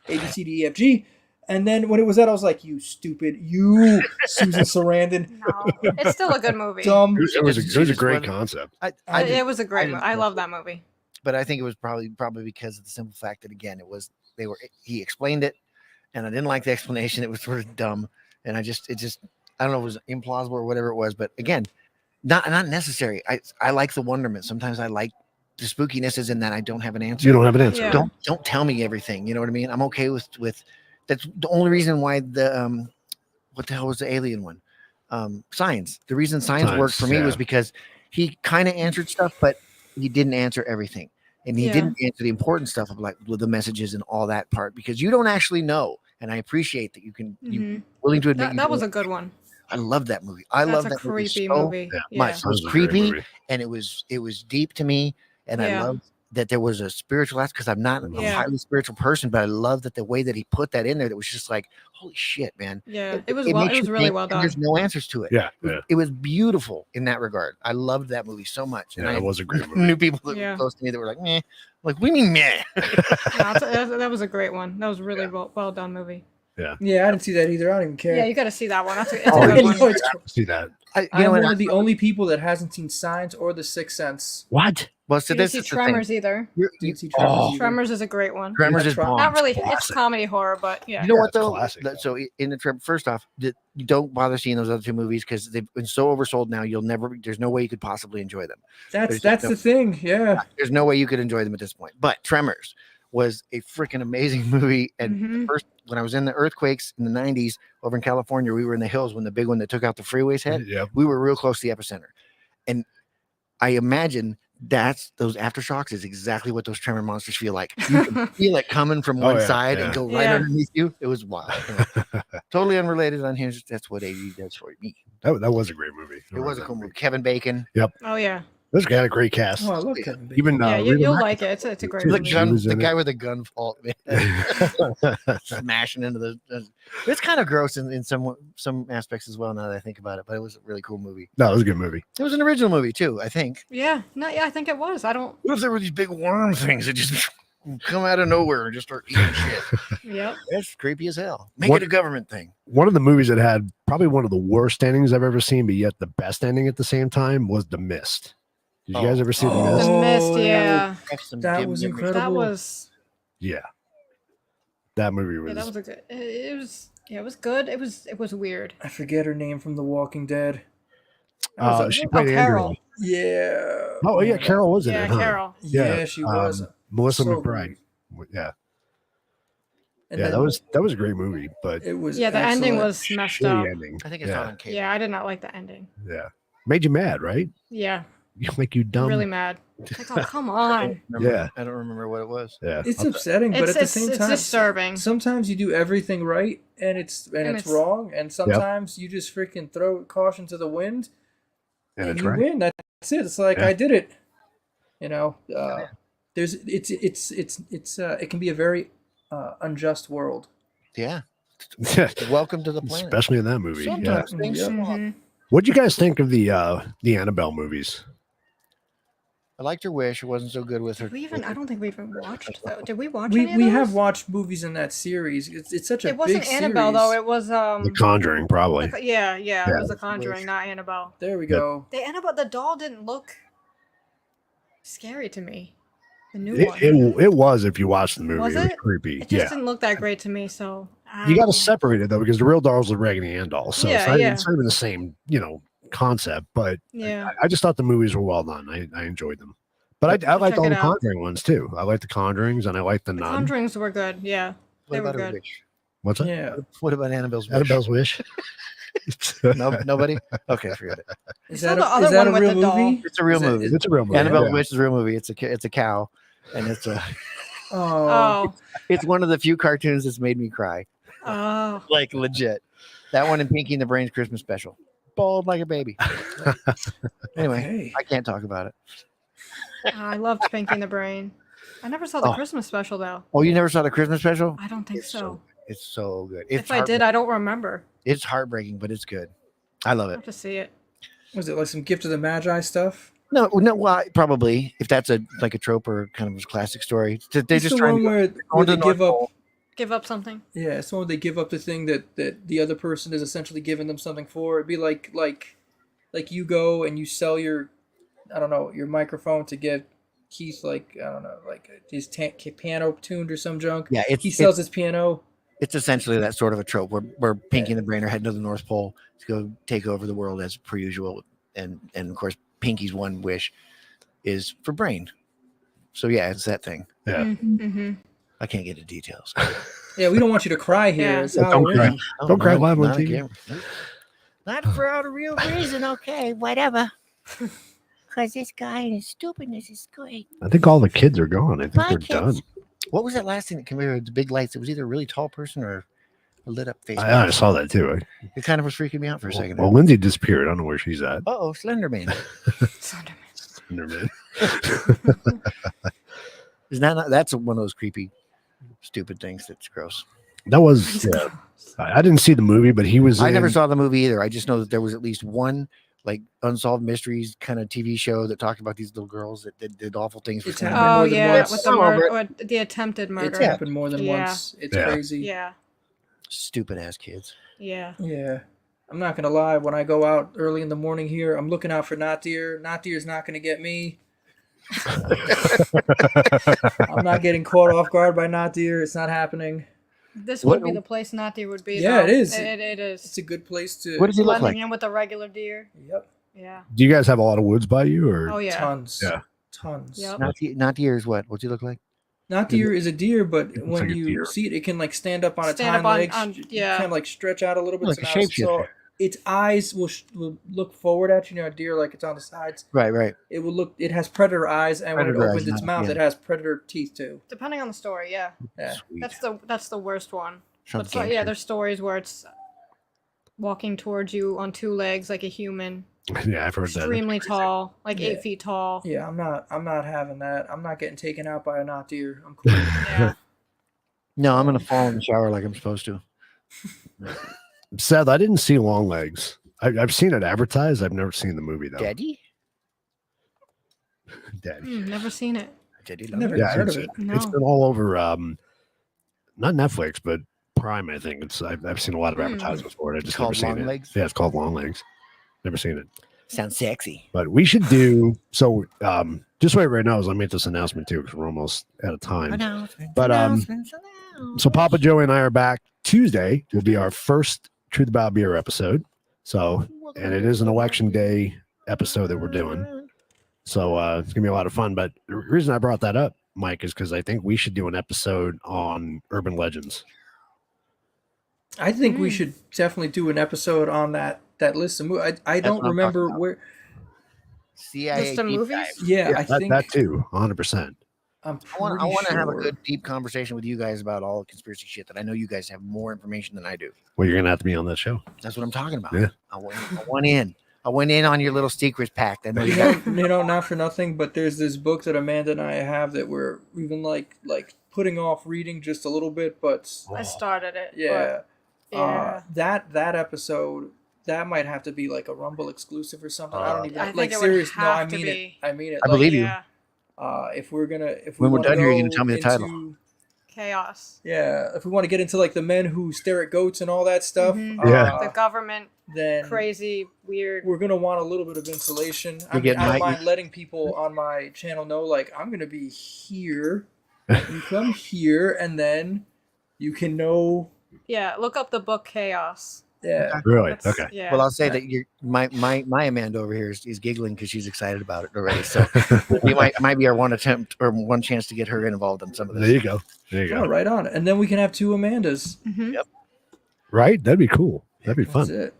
A B C D E F G. And then when it was that, I was like, you stupid, you Susan Sarandon, No, it's still a good movie. dumb. It was She a just great wasn't- concept. It was a great didn't movie. I watch love it. that movie. But I think it was probably because of the simple fact that again he explained it and I didn't like the explanation. It was sort of dumb and I don't know if it was implausible or whatever it was, but again, not necessary. I like the wonderment. Sometimes I like the spookiness is in that I don't have an answer. You don't have an answer. Yeah. Don't tell me everything. You know what I mean? I'm okay with that's the only reason why the what the hell was the alien one? Signs. The reason signs worked for me yeah. was because he kind of answered stuff, but he didn't answer everything. And he Yeah. didn't answer the important stuff of like with the messages and all that part because you don't actually know. And I appreciate that you Mhm. willing to admit That was a good one. I love that movie. I love That's a that movie creepy so movie. yeah, much. Yeah. It was That was a great creepy movie. and it was deep to me. And I Yeah. loved that there was a spiritual aspect because I'm not a Yeah. highly spiritual person, but I love that the way that he put that in there, that was just like, holy shit, man. Yeah. It was makes you really think, well and done. There's no answers to it. Yeah. Yeah. It was beautiful in that regard. I loved that movie so much. And Yeah, I it was a great movie. knew people that Yeah. were close to me that were like, meh. Like, we mean meh. No, that was a great one. That was really well done movie. Yeah, I didn't see that either. I don't even care. Yeah, you got to see that one. It's a Oh, good yeah. one. See that? You I'm know what? one of the only people that hasn't seen Signs or The Sixth Sense. What? Well, so You didn't this see is the thing. Tremors either. Didn't see Tremors. Oh. either. Tremors is a great one. Tremors Yeah, is Trem- bomb. Not really. It's Classic. comedy horror, but yeah. You know Yeah, what it's though? classic, though. So in the first off, you don't bother seeing those other two movies because they've been so oversold now. There's no way you could possibly enjoy them. That's There's the thing. Yeah. There's no way you could enjoy them at this point. But Tremors was a freaking amazing movie. And Mhm. first, when I was in the earthquakes in the 90s over in California, we were in the hills when the big one that took out the freeways hit. Yeah. We were real close to the epicenter. And I imagine those aftershocks is exactly what those tremor monsters feel like. You can feel it coming from Oh, one yeah, side yeah. and go right Yeah. underneath you. It was wild. Totally unrelated on here. That's what AD does for me. That was a great movie. It was a cool movie. Kevin Bacon. Oh yeah. This guy had a great cast. Oh, I love Kevin Bacon. Even Yeah, Reba you'll Mc- like it. It's a great She The movie. gun- was the in guy it. with the gun fault, smashing into the. It's kind of gross in some aspects as well. Now that I think about it, but it was a really cool movie. No, it was a good movie. It was an original movie too, I think. Yeah, no, yeah, I think it was. I don't. What if there were these big worm things that just come out of nowhere and just start eating shit? Yep. That's creepy as hell. Make What- it a government thing. One of the movies that had probably one of the worst endings I've ever seen, but yet the best ending at the same time was The Mist. Did you guys ever see The Mist? The Mist, yeah. That was incredible. That was. Yeah. That movie was. Yeah, that was a good. It was. Yeah, it was good. It was weird. I forget her name from The Walking Dead. She Oh, played Carol. Andrew. Yeah. Oh, yeah, Carol was in Yeah, it, huh? Carol. Yeah, she was. Melissa So McBride. great. Yeah. And Yeah, then that was a great movie, but it was. Yeah, the ending excellent. was messed up. shitty ending. I think it's yeah. on cable. Yeah, I did not like the ending. Yeah. Made you mad, right? Yeah, Make you dumb. really mad. Like, oh, come on. Yeah. I don't remember what it was. Yeah. It's upsetting, but It's at the same it's time, disturbing. sometimes you do everything right and it's it's- wrong, and sometimes you just freaking throw caution to the wind And it's you right. win. That's it. It's like Yeah. I did it. You know, there's it can be a very unjust world. Yeah. Welcome to the planet. Especially in that movie. Yeah. Sometimes things Yeah. suck. Mhm. What'd you guys think of the Annabelle movies? I liked her wish. It wasn't so good with her. Did we even? I don't think we even watched though. Did we watch We any of we those? have watched movies in that series. It's such a It wasn't big Annabelle series. though. It was The Conjuring, probably. Yeah, Yeah. it was The Conjuring, not Annabelle. There we Yeah. go. The Annabelle, the doll didn't look scary to me. The new It, one. it was if you watched the movie. Was it was it? creepy. It just Yeah. didn't look that great to me. So I You got don't to know. separate it though, because the real dolls are Raggedy Ann dolls. So Yeah, it's, not, yeah. it's not even the same, concept. But Yeah. I just thought the movies were well done. I enjoyed them. But I I'll liked check all it the out. Conjuring ones too. I liked the Conjurings and I liked the The Nun. Conjurings were good. Yeah, What they were about her good. wish? What's that? Yeah. What about Annabelle's wish? Annabelle's Wish. No, nobody. Okay, forget it. Is saw that the a, other is that one a with real the doll. movie? It's a real Is that- movie. It's a real movie. Annabelle's yeah. wish is a real movie. It's a cow, and Oh, it's one of the few cartoons that's made me cry. oh, Like legit. That one and Pinky and the Brain's Christmas special. Bald like a baby. Anyway, Okay. I can't talk about it. I loved Pinky and the Brain. I never saw the Oh. Christmas special though. Oh, you never saw the Christmas special? I don't think It's so. It's so good. It's If I did, I don't remember. It's heartbreaking, but it's good. I love I it. have to see it. Was it like some Gift of the Magi stuff? No, well, probably if that's a trope or kind of a classic story. They It's just the trying one to where go to they the give North up. Pole. Give up something. Yeah, it's the one where they give up the thing that the other person is essentially giving them something for. It'd be like you go and you sell your, I don't know, your microphone to get Keith like I don't know like his piano tuned or some junk. Yeah, He sells his piano. it's essentially that sort of a trope where Pinky and the Brain are heading to the North Pole to go take over the world as per usual, and of course Pinky's one wish is for Brain. So yeah, it's that thing. Yeah. Mm-hmm. I can't get into details. Yeah, we don't want you to cry here. Yeah. It's Don't Halloween. cry. Don't cry live on not TV. again. Not for a real reason. Okay, whatever. Because this guy and his stupidness is great. I think all the kids are gone. I think Bye, they're kids. done. What was that last thing that came over the big lights? It was either a really tall person or a lit up face. I saw that too. It kind of was freaking me out for a second. Well, Lindsay disappeared. I don't know where she's at. Uh-oh, Slender Man. Slenderman. Is that not, that's one of those creepy, stupid things that's gross. That was. Yeah. I didn't see the movie, but he was. I never in- saw the movie either. I just know that there was at least one like unsolved mysteries kind of TV show that talked about these little girls that did awful things. For It's Slender happened Man. Oh more than yeah, once. with the Some of murder, or the attempted It's murder. happened more than Yeah. once. It's Yeah. crazy. Yeah, Stupid ass kids. yeah. Yeah. I'm not gonna lie. When I go out early in the morning here, I'm looking out for Natir. Natir's not gonna get me. I'm not getting caught off guard by Natir. It's not happening. This What- would be the place not deer would be. Yeah, though. it is. It It's is. a good place to. What does he look Blending like? in with the regular deer. Yep. Yeah. Do you guys have a lot of woods by you, or? Oh yeah. Tons. Yeah. Tons. Yep. Not the ears. What's he look like? Natir is a deer, but It's when like a you deer. see it, it can like stand up on its Stand hind up on- legs. on- yeah. Kind of like stretch out a little bit. Like a now it's- shapeshifter. its eyes will look forward at you. You know, a deer like it's on the sides. Right. It will look. It has predator eyes, and when Predator it opens eyes, its not- mouth, yeah. it has predator teeth too. Depending on the story, yeah. Yeah. Sweet. That's the worst one. Sounds But so, yeah, gangster. there's stories where it's walking towards you on two legs like a human. Yeah, I've heard that. Extremely tall, like Yeah. 8 feet tall. Yeah, I'm not having that. I'm not getting taken out by a not deer. I'm cool. Yeah. No, I'm gonna fall in the shower like I'm supposed to. Seth, I didn't see Longlegs. I've seen it advertised. I've never seen the movie though. Daddy? Daddy. Never seen it. Daddy Never loves Yeah, heard it's, of it. it's No. been all over. Not Netflix, but Prime. I think I've seen a lot of advertisements for it. I just never called seen Long it. Legs? Yeah, it's called Longlegs. Never seen it. Sounds sexy. But we should do so. Just wait right now as I make this announcement too, because we're almost out of time. But so Papa Joey and I are back Tuesday. Will be our first Truth About Beer episode. So, and it is an election day episode that we're doing. So it's gonna be a lot of fun. But the reason I brought that up, Mike, is because I think we should do an episode on urban legends. I think we should definitely do an episode on that list of movies. I don't what I'm remember talking about. where. CIA Just the deep movies? dive. Yeah, I that, think that too, 100%. I'm I want pretty to have a sure. good deep conversation with you guys about all the conspiracy shit that I know you guys have more information than I do. Well, you're gonna have to be on that show. That's what I'm talking about. Yeah. I went in. I went in on your little secrets pact. I know you guys. Not for nothing, but there's this book that Amanda and I have that we're even like putting off reading just a little bit, but I started it. yeah, but yeah. that episode that might have to be like a Rumble exclusive or something. I don't even I think like it would serious. No, I have to mean be. it. I mean it. I Like, believe you. Yeah. if we're if When we we're wanna done here, you're gonna go tell me the title. into- Chaos. Yeah, if we want to get into like the men who stare at goats and all that stuff, Mhm. Yeah. The government, then crazy, weird. we're gonna want a little bit of insulation. I You mean, get I don't my- mind letting people on my channel know, like, I'm gonna be here. You come here, and then you can know. Yeah, look up the book Chaos. Yeah, Really? That's- Okay. Yeah. Well, I'll say that my Amanda over here is giggling because she's excited about it already. So we might be our one attempt or one chance to get her involved in some of There this. you go. There you oh, go. right on. And then we can have two Amandas. Mhm. Right? That'd be cool. That'd be That's fun. it.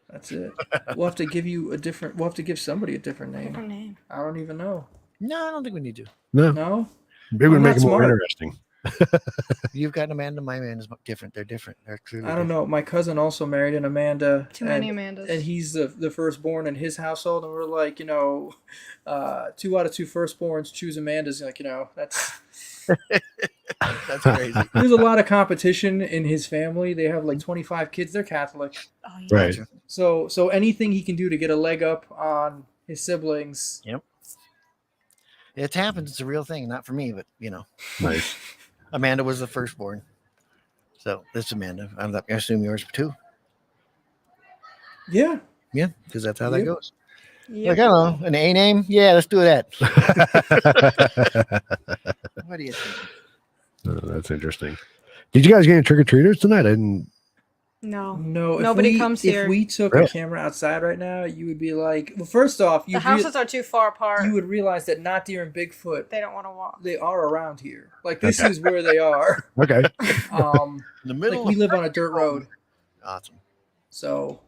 That's it. We'll have to give you a different. We'll have to give somebody a different name. Different name. I don't even know. No, I don't think we need to. No, No. maybe we I'm make not it more smart. interesting. You've got an Amanda. My Amanda's different. They're different. They're clearly. I don't know. My cousin also married an Amanda. Too many Amandas. And he's the firstborn in his household, and we're like, 2 out of 2 firstborns choose Amanda's. Like, that's That's crazy. there's a lot of competition in his family. They have like 25 kids. They're Catholic, Oh, yeah. Right. so anything he can do to get a leg up on his siblings. It happens. It's a real thing. Not for me, but Nice. Amanda was the firstborn. So this Amanda. I assume yours too. Yeah, Yeah, because that's how that Yep. goes. Yep. Like, I don't know, an A name? Yeah, let's do that. What do you think? Oh, that's interesting. Did you guys get any trick or treaters tonight? I didn't. No. no. If Nobody we, comes if here. we took Really? a camera outside right now, you would be like, well, first off, The houses are too far apart. you would realize that not deer and Bigfoot, They don't want to walk. they are around here. Like this Okay. is where they are. Okay. In the middle. Like we live on a dirt road, Awesome. so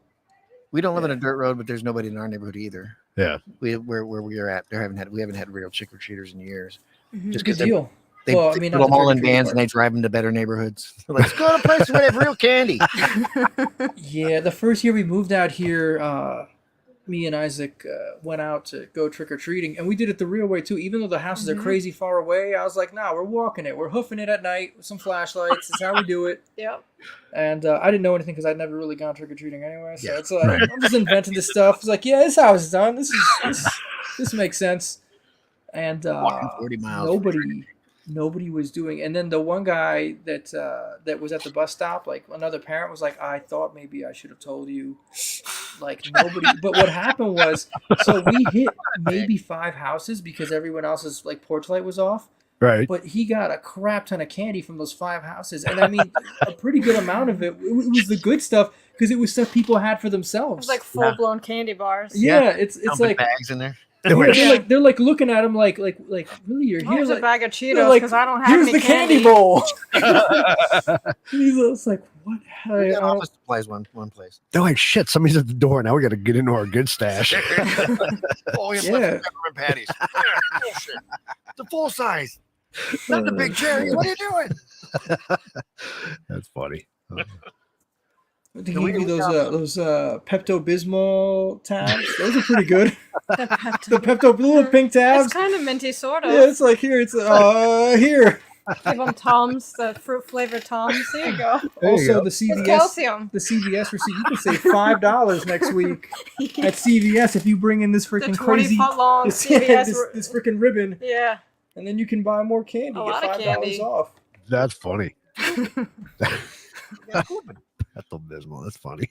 We don't live on a dirt road, but there's nobody in our neighborhood either. Yeah. Where we are at, we haven't had real trick or treaters in years. Mhm. Just good because deal. they Well, I put mean, them not the all in trick-or-treat vans part. and they drive them to better neighborhoods. They're like, let's go to a place where they have real candy. Yeah, the first year we moved out here, me and Isaac went out to go trick or treating, and we did it the real way too. Even though the houses are crazy far away, I was like, "Nah, we're walking it. We're hoofing it at night with some flashlights. That's how we do it." Yep. And I didn't know anything because I'd never really gone trick or treating anyway. So Yeah, it's like right. I'm just inventing this stuff. It's like, yeah, this is how it's done. This makes sense. And Walking 40 miles. nobody was doing. And then the one guy that was at the bus stop, like another parent was like, I thought maybe I should have told you. Like nobody. But what happened was, so we hit maybe 5 houses because everyone else's like porch light was off. Right. But he got a crap ton of candy from those 5 houses, and I mean, a pretty good amount of it. It was the good stuff because it was stuff people had for It themselves. was like full blown candy bars. yeah, it's Dumping like bags in there. they're like looking at him like really you're here. Here's a Like, bag of they're Cheetos like, because I don't have here's any the candy bowl. He's just like, what? We I got don't- office supplies one place. They're like, shit, somebody's at the door. Now we got to get into our good stash. Oh, we have Yeah. peppermint patties. Yeah, bullshit. The full size, not the big cherry. What are you doing? That's funny. They gave you those Pepto-Bismol tabs. Those are pretty good. The The Pepto little pink tabs. It's kind of minty, sort of. Yeah, it's like here. It's here. Give them Tums, the fruit flavored Tums. There you go. Also, the It's CVS, calcium. the CVS receipt. You can save $5 next week at CVS if you bring in this The freaking 20 crazy foot long this, CVS. this freaking ribbon, Yeah. and then you can buy more candy. A Get lot of $5 candy. off. That's funny. Pepto-Bismol. That's funny.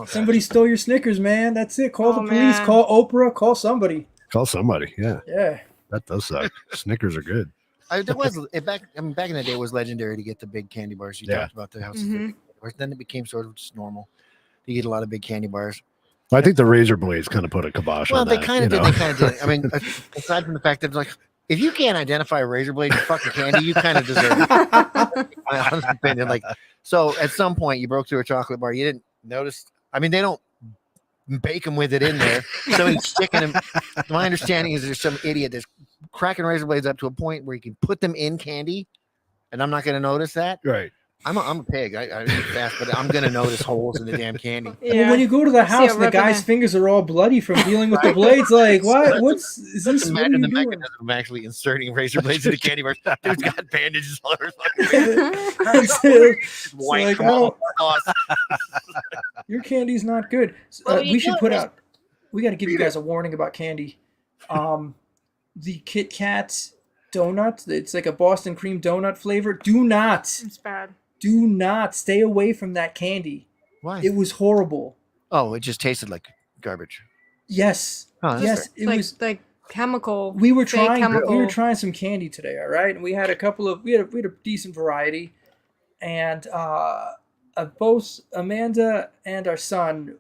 Somebody stole your Snickers, man. That's it. Call Oh, the police. man. Call Oprah. Call somebody. Call somebody. Yeah, Yeah. that does suck. Snickers are good. Back in the day, it was legendary to get the big candy bars. You talked about the houses. Mhm. Then it became sort of just normal. You get a lot of big candy bars. I think the razor blades kind of put a kibosh Well, on they that. kind of you did. know? They kind of did. I mean, aside from the fact that like, if you can't identify a razor blade as fucking candy, you kind of deserve it. My honest opinion. Like, so at some point you broke through a chocolate bar. You didn't notice. I mean, they don't bake them with it in there. Somebody's sticking them. My understanding is there's some idiot that's cracking razor blades up to a point where you can put them in candy, and I'm not going to notice that. Right. I'm a pig. I eat fast, but I'm going to notice holes in the damn candy. Well, Yeah. when you go to the I see house a and the rip in guy's it. fingers are all bloody from dealing with the blades, like what? Is this? What are Imagine you the doing? mechanism of actually inserting razor blades into candy bars. Dude's got bandages all over his fucking face. It's White like, from all oh, the sauce. your candy's not good. Well, you We should do put it. out. We got to give you guys a warning about candy. The Kit Kat donut. It's like a Boston cream donut flavor. Do not stay away from that candy. Why? It was horrible. Oh, it just tasted like garbage. Yes. Oh, that's Yes. It like, was. like chemical. We were fake trying. chemical. We were trying some candy today. All right, and we had a couple of. We had a decent variety, and both Amanda and our son,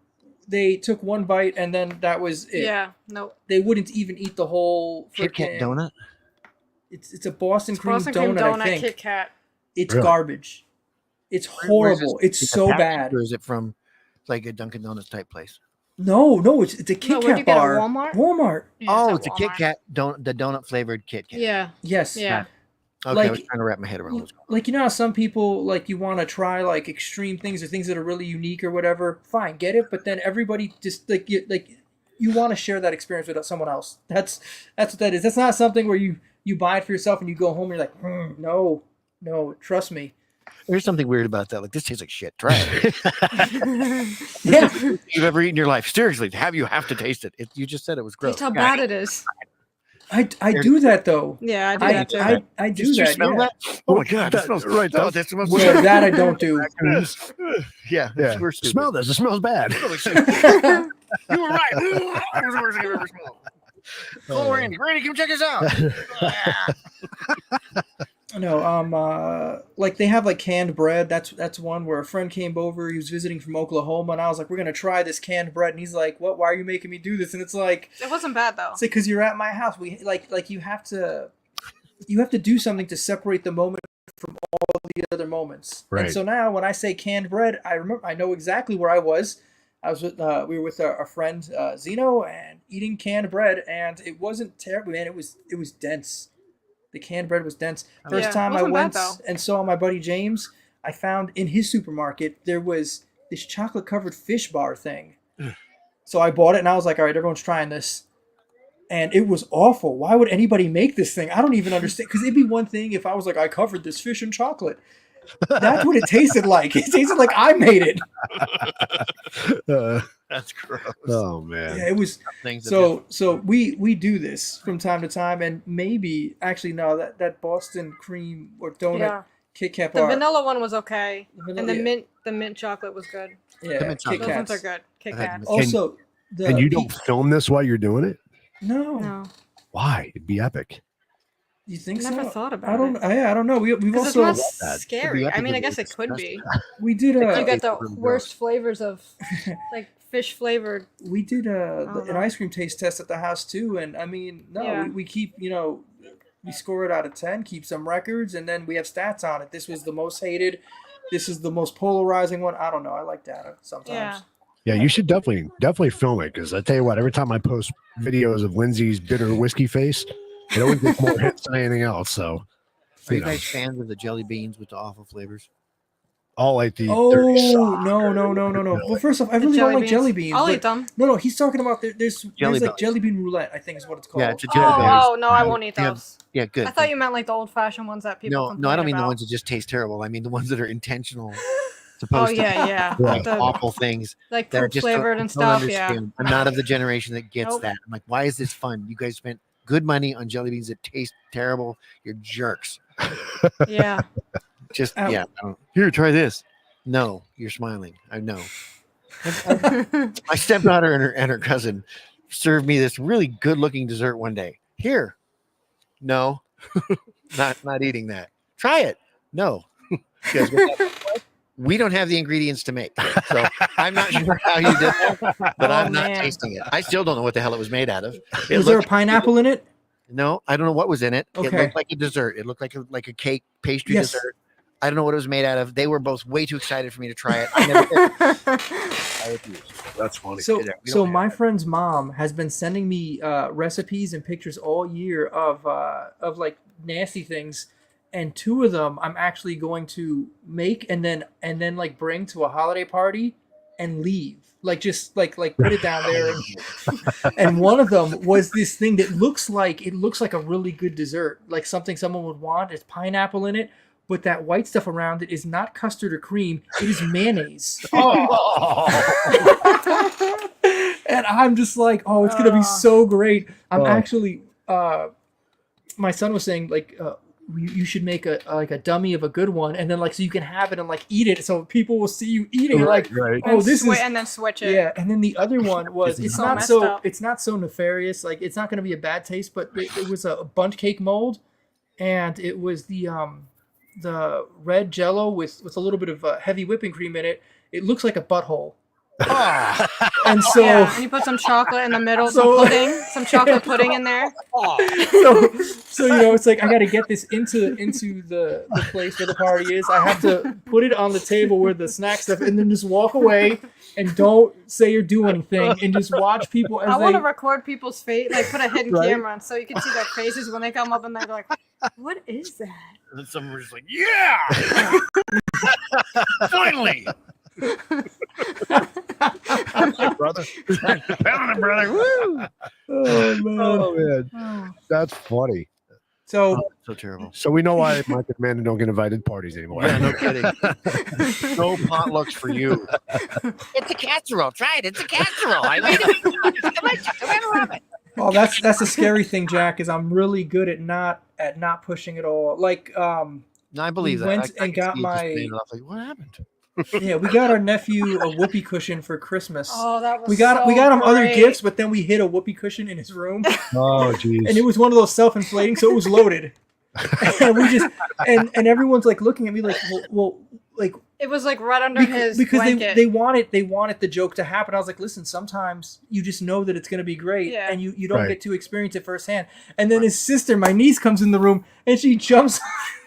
they took one bite and then that was it. Yeah. Nope. They wouldn't even eat the whole Kit Kat frickin- donut. It's a Boston cream Boston cream donut. I donut think Kit Kat. it's Really? garbage. It's Where is horrible. this? It's Is it so packaged, bad. Or is it from like a Dunkin' Donuts type place? No, it's a Kit No, where'd you Kat get it, bar. Walmart? Walmart. Yeah, Oh, at it's a Kit Walmart. Kat the donut flavored Kit Kat. Yeah. Yes. Yeah. Okay, like- I was trying to wrap my head around this. Like, you know how some people, like, you want to try, like, extreme things or things that are really unique or whatever? Fine, get it. But then everybody just, you want to share that experience with someone else. That's what that is. That's not something where you buy it for yourself and you go home and you're like, no, trust me. There's something weird about that. Like, this tastes like shit. Try it. Yeah. You've ever eaten in your life? Seriously, you have to taste it. You just said it was gross. Taste how Yeah, bad it is. I do that, though. Yeah, I do that too. I do Did you that, smell yeah. that? Oh my god, that smells right, Oh, that's- that smells Well, that I don't do. Yeah, Yeah. we're stupid. Smell this. It smells bad. You were right. It was the worst thing I've ever smelled. Oh, Randy, come check us out. No, like they have like canned bread. That's one where a friend came over. He was visiting from Oklahoma, and I was like, "We're gonna try this canned bread," and he's like, "What? Why are you making me do this?" And it's like, It wasn't bad though. it's like because you're at my house. We like you have to do something to separate the moment from all the other moments. Right. And so now when I say canned bread, I know exactly where I was. I was with we were with our friend Zeno and eating canned bread, and it wasn't terrible, man. It was dense. The canned bread was dense. First Yeah, time I wasn't bad, went though. and saw my buddy James, I found in his supermarket there was this chocolate covered fish bar thing. So I bought it and I was like, all right, everyone's trying this. And it was awful. Why would anybody make this thing? I don't even understand. Because it'd be one thing if I was like, I covered this fish in chocolate. That's what it tasted like. It tasted like I made it. That's gross. Oh man. Yeah, it was. Things So we do this from time to time, and maybe actually no, that Boston cream or donut Yeah. Kit Kat The bar. vanilla one was okay, vanilla- and yeah. the mint chocolate was good. Yeah, The mint Kit Those ones Kats. are good. Kit I've had Kats. Also, And you don't film this while you're doing it? No, No, Why? It'd be epic. you think never so? thought about I don't. it. I don't know. We've Because it's also not that. scary. I mean, I epic, guess it's it could be. we did You get the It's really worst gross. flavors of like fish flavored. we did don't an know. ice cream taste test at the house too, and I mean, no, Yeah. we keep we score it out of 10, keep some records, and then we have stats on it. This was the most hated. This is the most polarizing one. I don't know. I like data sometimes. Yeah. Yeah, you should definitely film it because I tell you what, every time I post videos of Lindsay's bitter whiskey face, it always gets more hits than anything else. So, Are you you know. guys fans of the jelly beans with the awful flavors? all like the dirty Oh sock no. or- Well, first off, I really don't like jelly beans. I'll but- eat them. No, he's talking about there's Jelly like bellies. jelly bean roulette. I think is what it's called. Yeah, it's a jelly belly. Oh no, I won't eat Yeah, those. Yeah, good. I thought you meant like the old-fashioned ones that people. No, I don't mean the about. ones that just taste terrible. I mean the ones that are intentional, Oh supposed yeah. to like The, awful things. like that I poop just flavored don't and stuff. Yeah. understand. I'm not of the generation that gets Nope. that. I'm like, why is this fun? You guys spent good money on jelly beans that taste terrible. You're jerks. Yeah. Just Ow. yeah. Here, try this. No, you're smiling. I know. My stepdaughter and her cousin served me this really good looking dessert one day. Here. No. not eating that. Try it. No. You guys get that? We don't have the ingredients to make. So I'm not sure how you did that, but I'm not man. tasting it. I still don't know what the hell it was made out of. It Was there a looked- pineapple in it? No, I don't know what was in it. It Okay. looked like a dessert. It looked like a cake pastry Yes. dessert. I don't know what it was made out of. They were both way too excited for me to try it. I never did. I refused. That's funny. So, Yeah, we so don't my friend's mom has been sending me recipes and pictures all year of like nasty things, and two of them I'm actually going to make and then like bring to a holiday party and leave. Like just like put it down there. And one of them was this thing that looks like a really good dessert, like something someone would want. It's pineapple in it, but that white stuff around it is not custard or cream. It is mayonnaise. And I'm just like, oh, it's gonna be so great. I'm actually, my son was saying like, you should make a dummy of a good one, and then like so you can have it and like eat it, so people will see you eating it. Like, right. oh, this is and then switch it. yeah. And then the other one was it's so not messed so up. it's not so nefarious. Like it's not gonna be a bad taste, but it was a bundt cake mold, and it was the red Jello with a little bit of heavy whipping cream in it. It looks like a butthole. And so, Yeah, and you put some chocolate in the middle, some chocolate pudding in there. so you know, it's like I got to get this into the place where the party is. I have to put it on the table where the snack stuff, and then just walk away and don't say or do anything, and just watch people as I they. want to record people's face, like put a hidden Right. camera on, so you can see their faces when they come up and they're like, "What is that?" And then someone was just like, yeah, finally. brother. Found it, brother. Woo! Oh man! Oh man, that's funny. So So terrible. So we know why Mike and Amanda don't get invited to parties anymore. Yeah, no kidding. No potlucks for you. It's a casserole. Try it. It's a casserole. I made it. It's delicious. I love it. oh, that's a scary thing, Jack. Is I'm really good at not pushing it all. Like No, I believe that. went I and can got see it just my- paying off. Like, what happened? yeah, we got our nephew a whoopee cushion for Christmas. Oh, that was we got him other great. gifts, but then we hid a whoopee cushion in his room, Oh jeez. and it was one of those self-inflating, so it was loaded. And we just and everyone's like looking at me like, well like It was like right under his because blanket. they wanted the joke to happen. I was like, listen, sometimes you just know that it's gonna be great, Yeah. and you don't Right. get to experience it firsthand. And then his sister, my niece, comes in the room and she jumps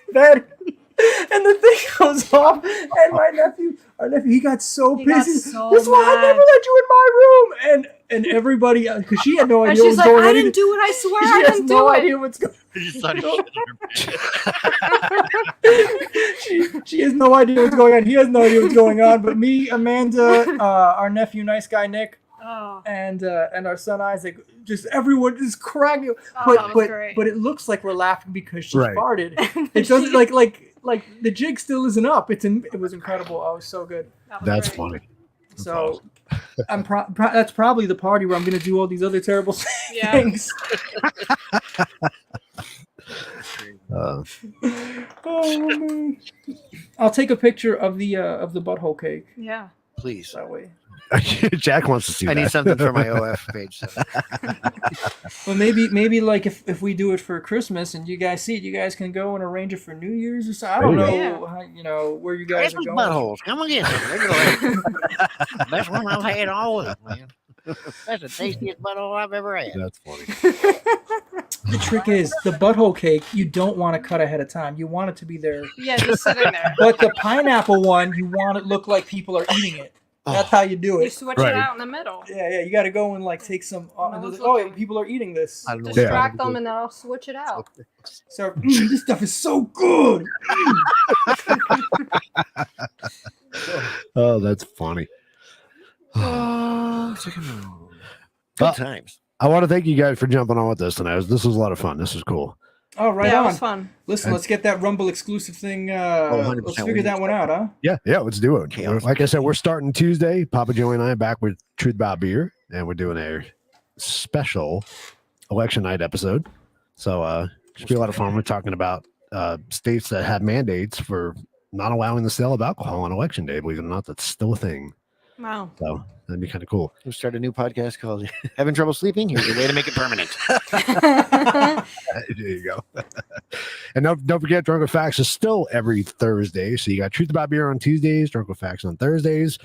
on bed, and the thing goes off, and our nephew, he got so He got pissed. so That's why I mad. never let you in my room. And everybody, because she had no and idea what she's was like, going "I on. didn't do it. I swear, She I has didn't no do it." idea what's going. You just thought he She has no idea what's going on. He has no idea what's going on. But me, Amanda, our nephew, nice guy Nick, Oh, and our son Isaac, just everyone just cracking. Oh, that was But great. but it looks like we're laughing because she Right. farted. It doesn't like the jig still isn't up. It was incredible. Oh, it was so good. that was That's great. funny. So I'm that's probably the party where I'm gonna do all these other terrible Yeah. things. Uh, Oh man! I'll take a picture of the butthole cake Yeah. Please. that way. Jack wants to see I that. need something for my OF page. So. Well, maybe like if we do it for Christmas and you guys see it, you guys can go and arrange it for New Year's or something. I don't know, There you how, where you guys are Christmas going. buttholes. Come and get some. They're gonna- Best one I've had all week, man. That's the tastiest butthole I've ever had. That's funny. The trick is the butthole cake. You don't want to cut ahead of time. You want it to be there. Yeah, just sitting there. But the pineapple one, you want it to look like people are eating it. That's how you do You it. switch Right. it out in the middle. Yeah, you got to go and like take some. No one's Oh, looking. people are eating this. I don't know. Distract them and then I'll switch it out. So this stuff is so good. Oh, that's funny. Oh, good Well, times. I want to thank you guys for jumping on with us tonight. This was a lot of fun. This was cool. Oh, right Yeah, it on. was fun. Listen, let's get that Rumble exclusive thing. 100%. Let's figure that one out, huh? Yeah, let's do it. Chaos. Like I said, we're starting Tuesday. Papa Joey and I are back with Truth About Beer, and we're doing a special election night episode. So should be a lot of fun. We're talking about states that have mandates for not allowing the sale of alcohol on election day. Believe it or not, that's still a thing. Wow. So that'd be kind of cool. We'll start a new podcast called Having Trouble Sleeping? Here's a way to make it permanent. There you go. And don't forget, Drunk with Facts is still every Thursday. So you got Truth About Beer on Tuesdays, Drunk with Facts on Thursdays.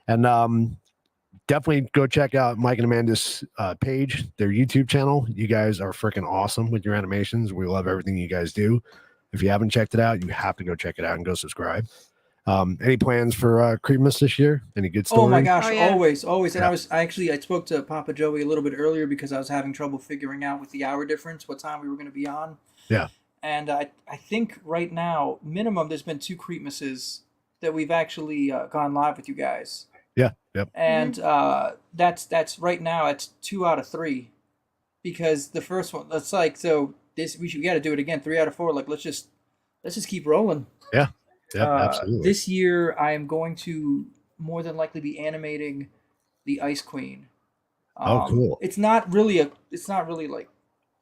And definitely go check out Mike and Amanda's page, their YouTube channel. You guys are freaking awesome with your animations. We love everything you guys do. If you haven't checked it out, you have to go check it out and go subscribe. Any plans for Creedmas this year? Any good stories? Oh my gosh, Oh, yeah. always. And Yeah. I spoke to Papa Joey a little bit earlier because I was having trouble figuring out with the hour difference what time we were going to be on. Yeah. And I think right now, minimum, there's been 2 Creedmases that we've actually gone live with you guys. Yeah. Yep. And that's right now it's 2 out of 3 because the first one, that's like, so this we got to do it again, 3 out of 4. Like let's just keep rolling. Yeah. Absolutely. This year, I am going to more than likely be animating the Ice Queen. Oh, cool. It's not really like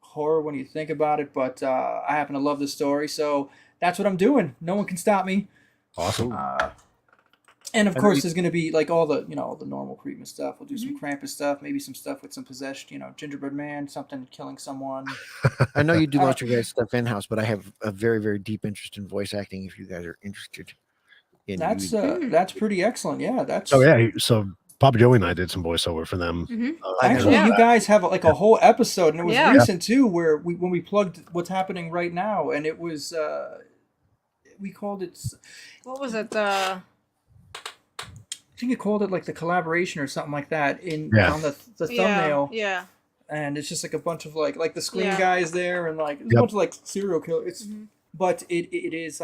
horror when you think about it, but I happen to love the story, so that's what I'm doing. No one can stop me. Awesome. And of course, there's going to be like all the the normal Creedman stuff. We'll do some Krampus stuff, maybe some stuff with some possessed, gingerbread man, something killing someone. I know you do most of your guys' stuff in-house, but I have a very, very deep interest in voice acting if you guys are interested in That's pretty excellent. Yeah, that's. Oh yeah. So Papa Joey and I did some voiceover for them. Actually, Yeah. you guys have like a whole episode, and it was Yeah. recent too, where when we plugged what's happening right now, and it was we called it. What was it? I think it called it like the collaboration or something like that on the Yeah. thumbnail, Yeah. and it's just like a bunch of like the Scream Yeah. guys there, and like there's a Yep. bunch of like serial killers. But it is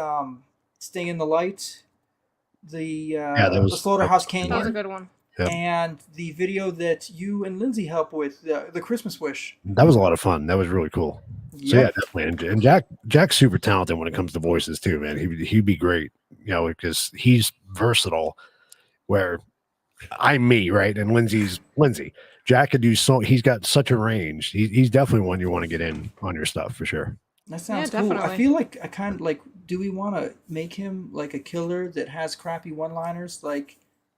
Stay in the Light, the that was- the Slaughterhouse That was a Canyon, good one. Yep. and the video that you and Lindsay helped with, the Christmas Wish. That was a lot of fun. That was really cool. So yeah, definitely. And Jack's super talented when it comes to voices too, man. He'd be great, because he's versatile. Where I'm me, right? And Lindsay's Lindsay. Jack could do so. He's got such a range. He's definitely one you want to get in on your stuff for sure. That sounds Yeah, cool. I definitely. feel like I kind of like. Do we want to make him like a killer that has crappy one-liners, like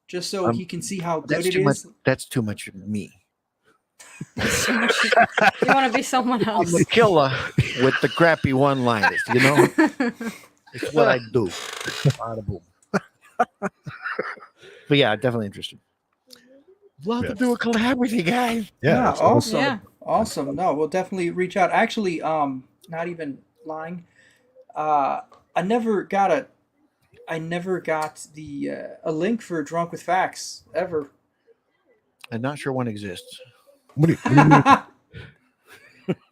just so he can see how good That's it too much. is? That's too much of me. You want to be someone else. I'm the killer with the crappy one-liners. It's what I do. Bada boom. But yeah, definitely interested. Love to do a collab with you guys. Yeah, that's cool. awesome. Yeah. Awesome. No, we'll definitely reach out. Actually, not even lying. I never got the a link for Drunk with Facts ever. I'm not sure one exists. What do you mean?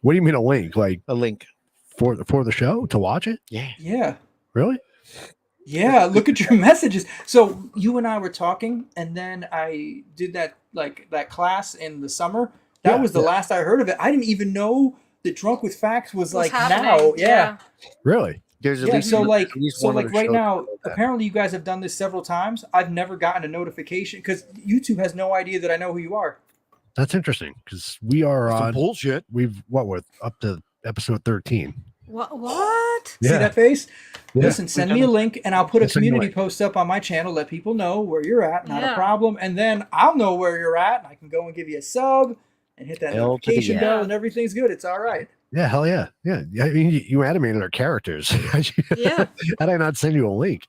What do you mean a link? Like A link. for the show to watch it? Yeah. Yeah. Really? Yeah, look at your messages. So you and I were talking, and then I did that class in the summer. That was the last I heard of it. I didn't even know that Drunk with Facts was What's like happening? now. Yeah. Really? There's at Yeah, least so at like least one other right show now, that does that. apparently you guys have done this several times. I've never gotten a notification because YouTube has no idea that I know who you are. That's interesting because we are Some on. bullshit. We're up to episode 13. What? See that face? Yeah. Listen, send me a link and I'll put a It's annoying. community post up on my channel. Let people know where you're at. Not a Yeah. problem. And then I'll know where you're at and I can go and give you a sub and hit that Hell to the notification yeah. bell and everything's good. It's all right. Yeah, hell yeah. Yeah. I mean, you animated our characters. Yeah. How did I not send you a link?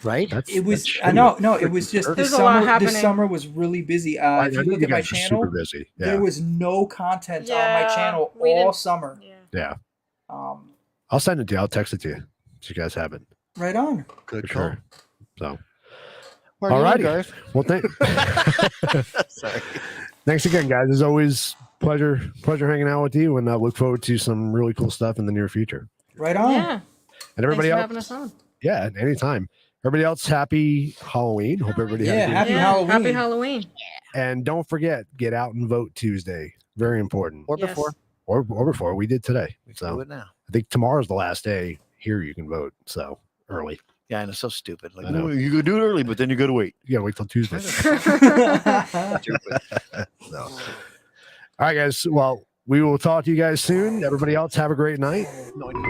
Right? It was, that's I know, no, it was just There's this a lot summer. happening. This summer was really busy. I If you know look at my guys are channel, super busy. Yeah. there was no content on Yeah, my channel we all didn't- summer. Yeah. Yeah. Um, I'll send it to you. I'll text it to you so you guys have it. right on. Good For call. sure. So, Party All on, righty. guys. Well, Sorry. thanks again, guys. As always, pleasure hanging out with you, and I look forward to some really cool stuff in the near future. Right on. Yeah. And everybody Thanks for else, having us on. yeah, anytime. Everybody else, happy Halloween. Hope everybody had a Yeah, good happy Yeah, Halloween. Happy Halloween. And don't forget, get out and vote Tuesday. Very important. Or Yes. before. Or before. We did today. We can So do it now. I think tomorrow's the last day here you can vote. So early. Yeah, and it's so stupid. Like, I know. "Oh, you could do it early, but then you got to wait. You gotta wait till Tuesday. Stupid. So. All right, guys. Well, we will talk to you guys soon. Everybody else, have a great night. No, I need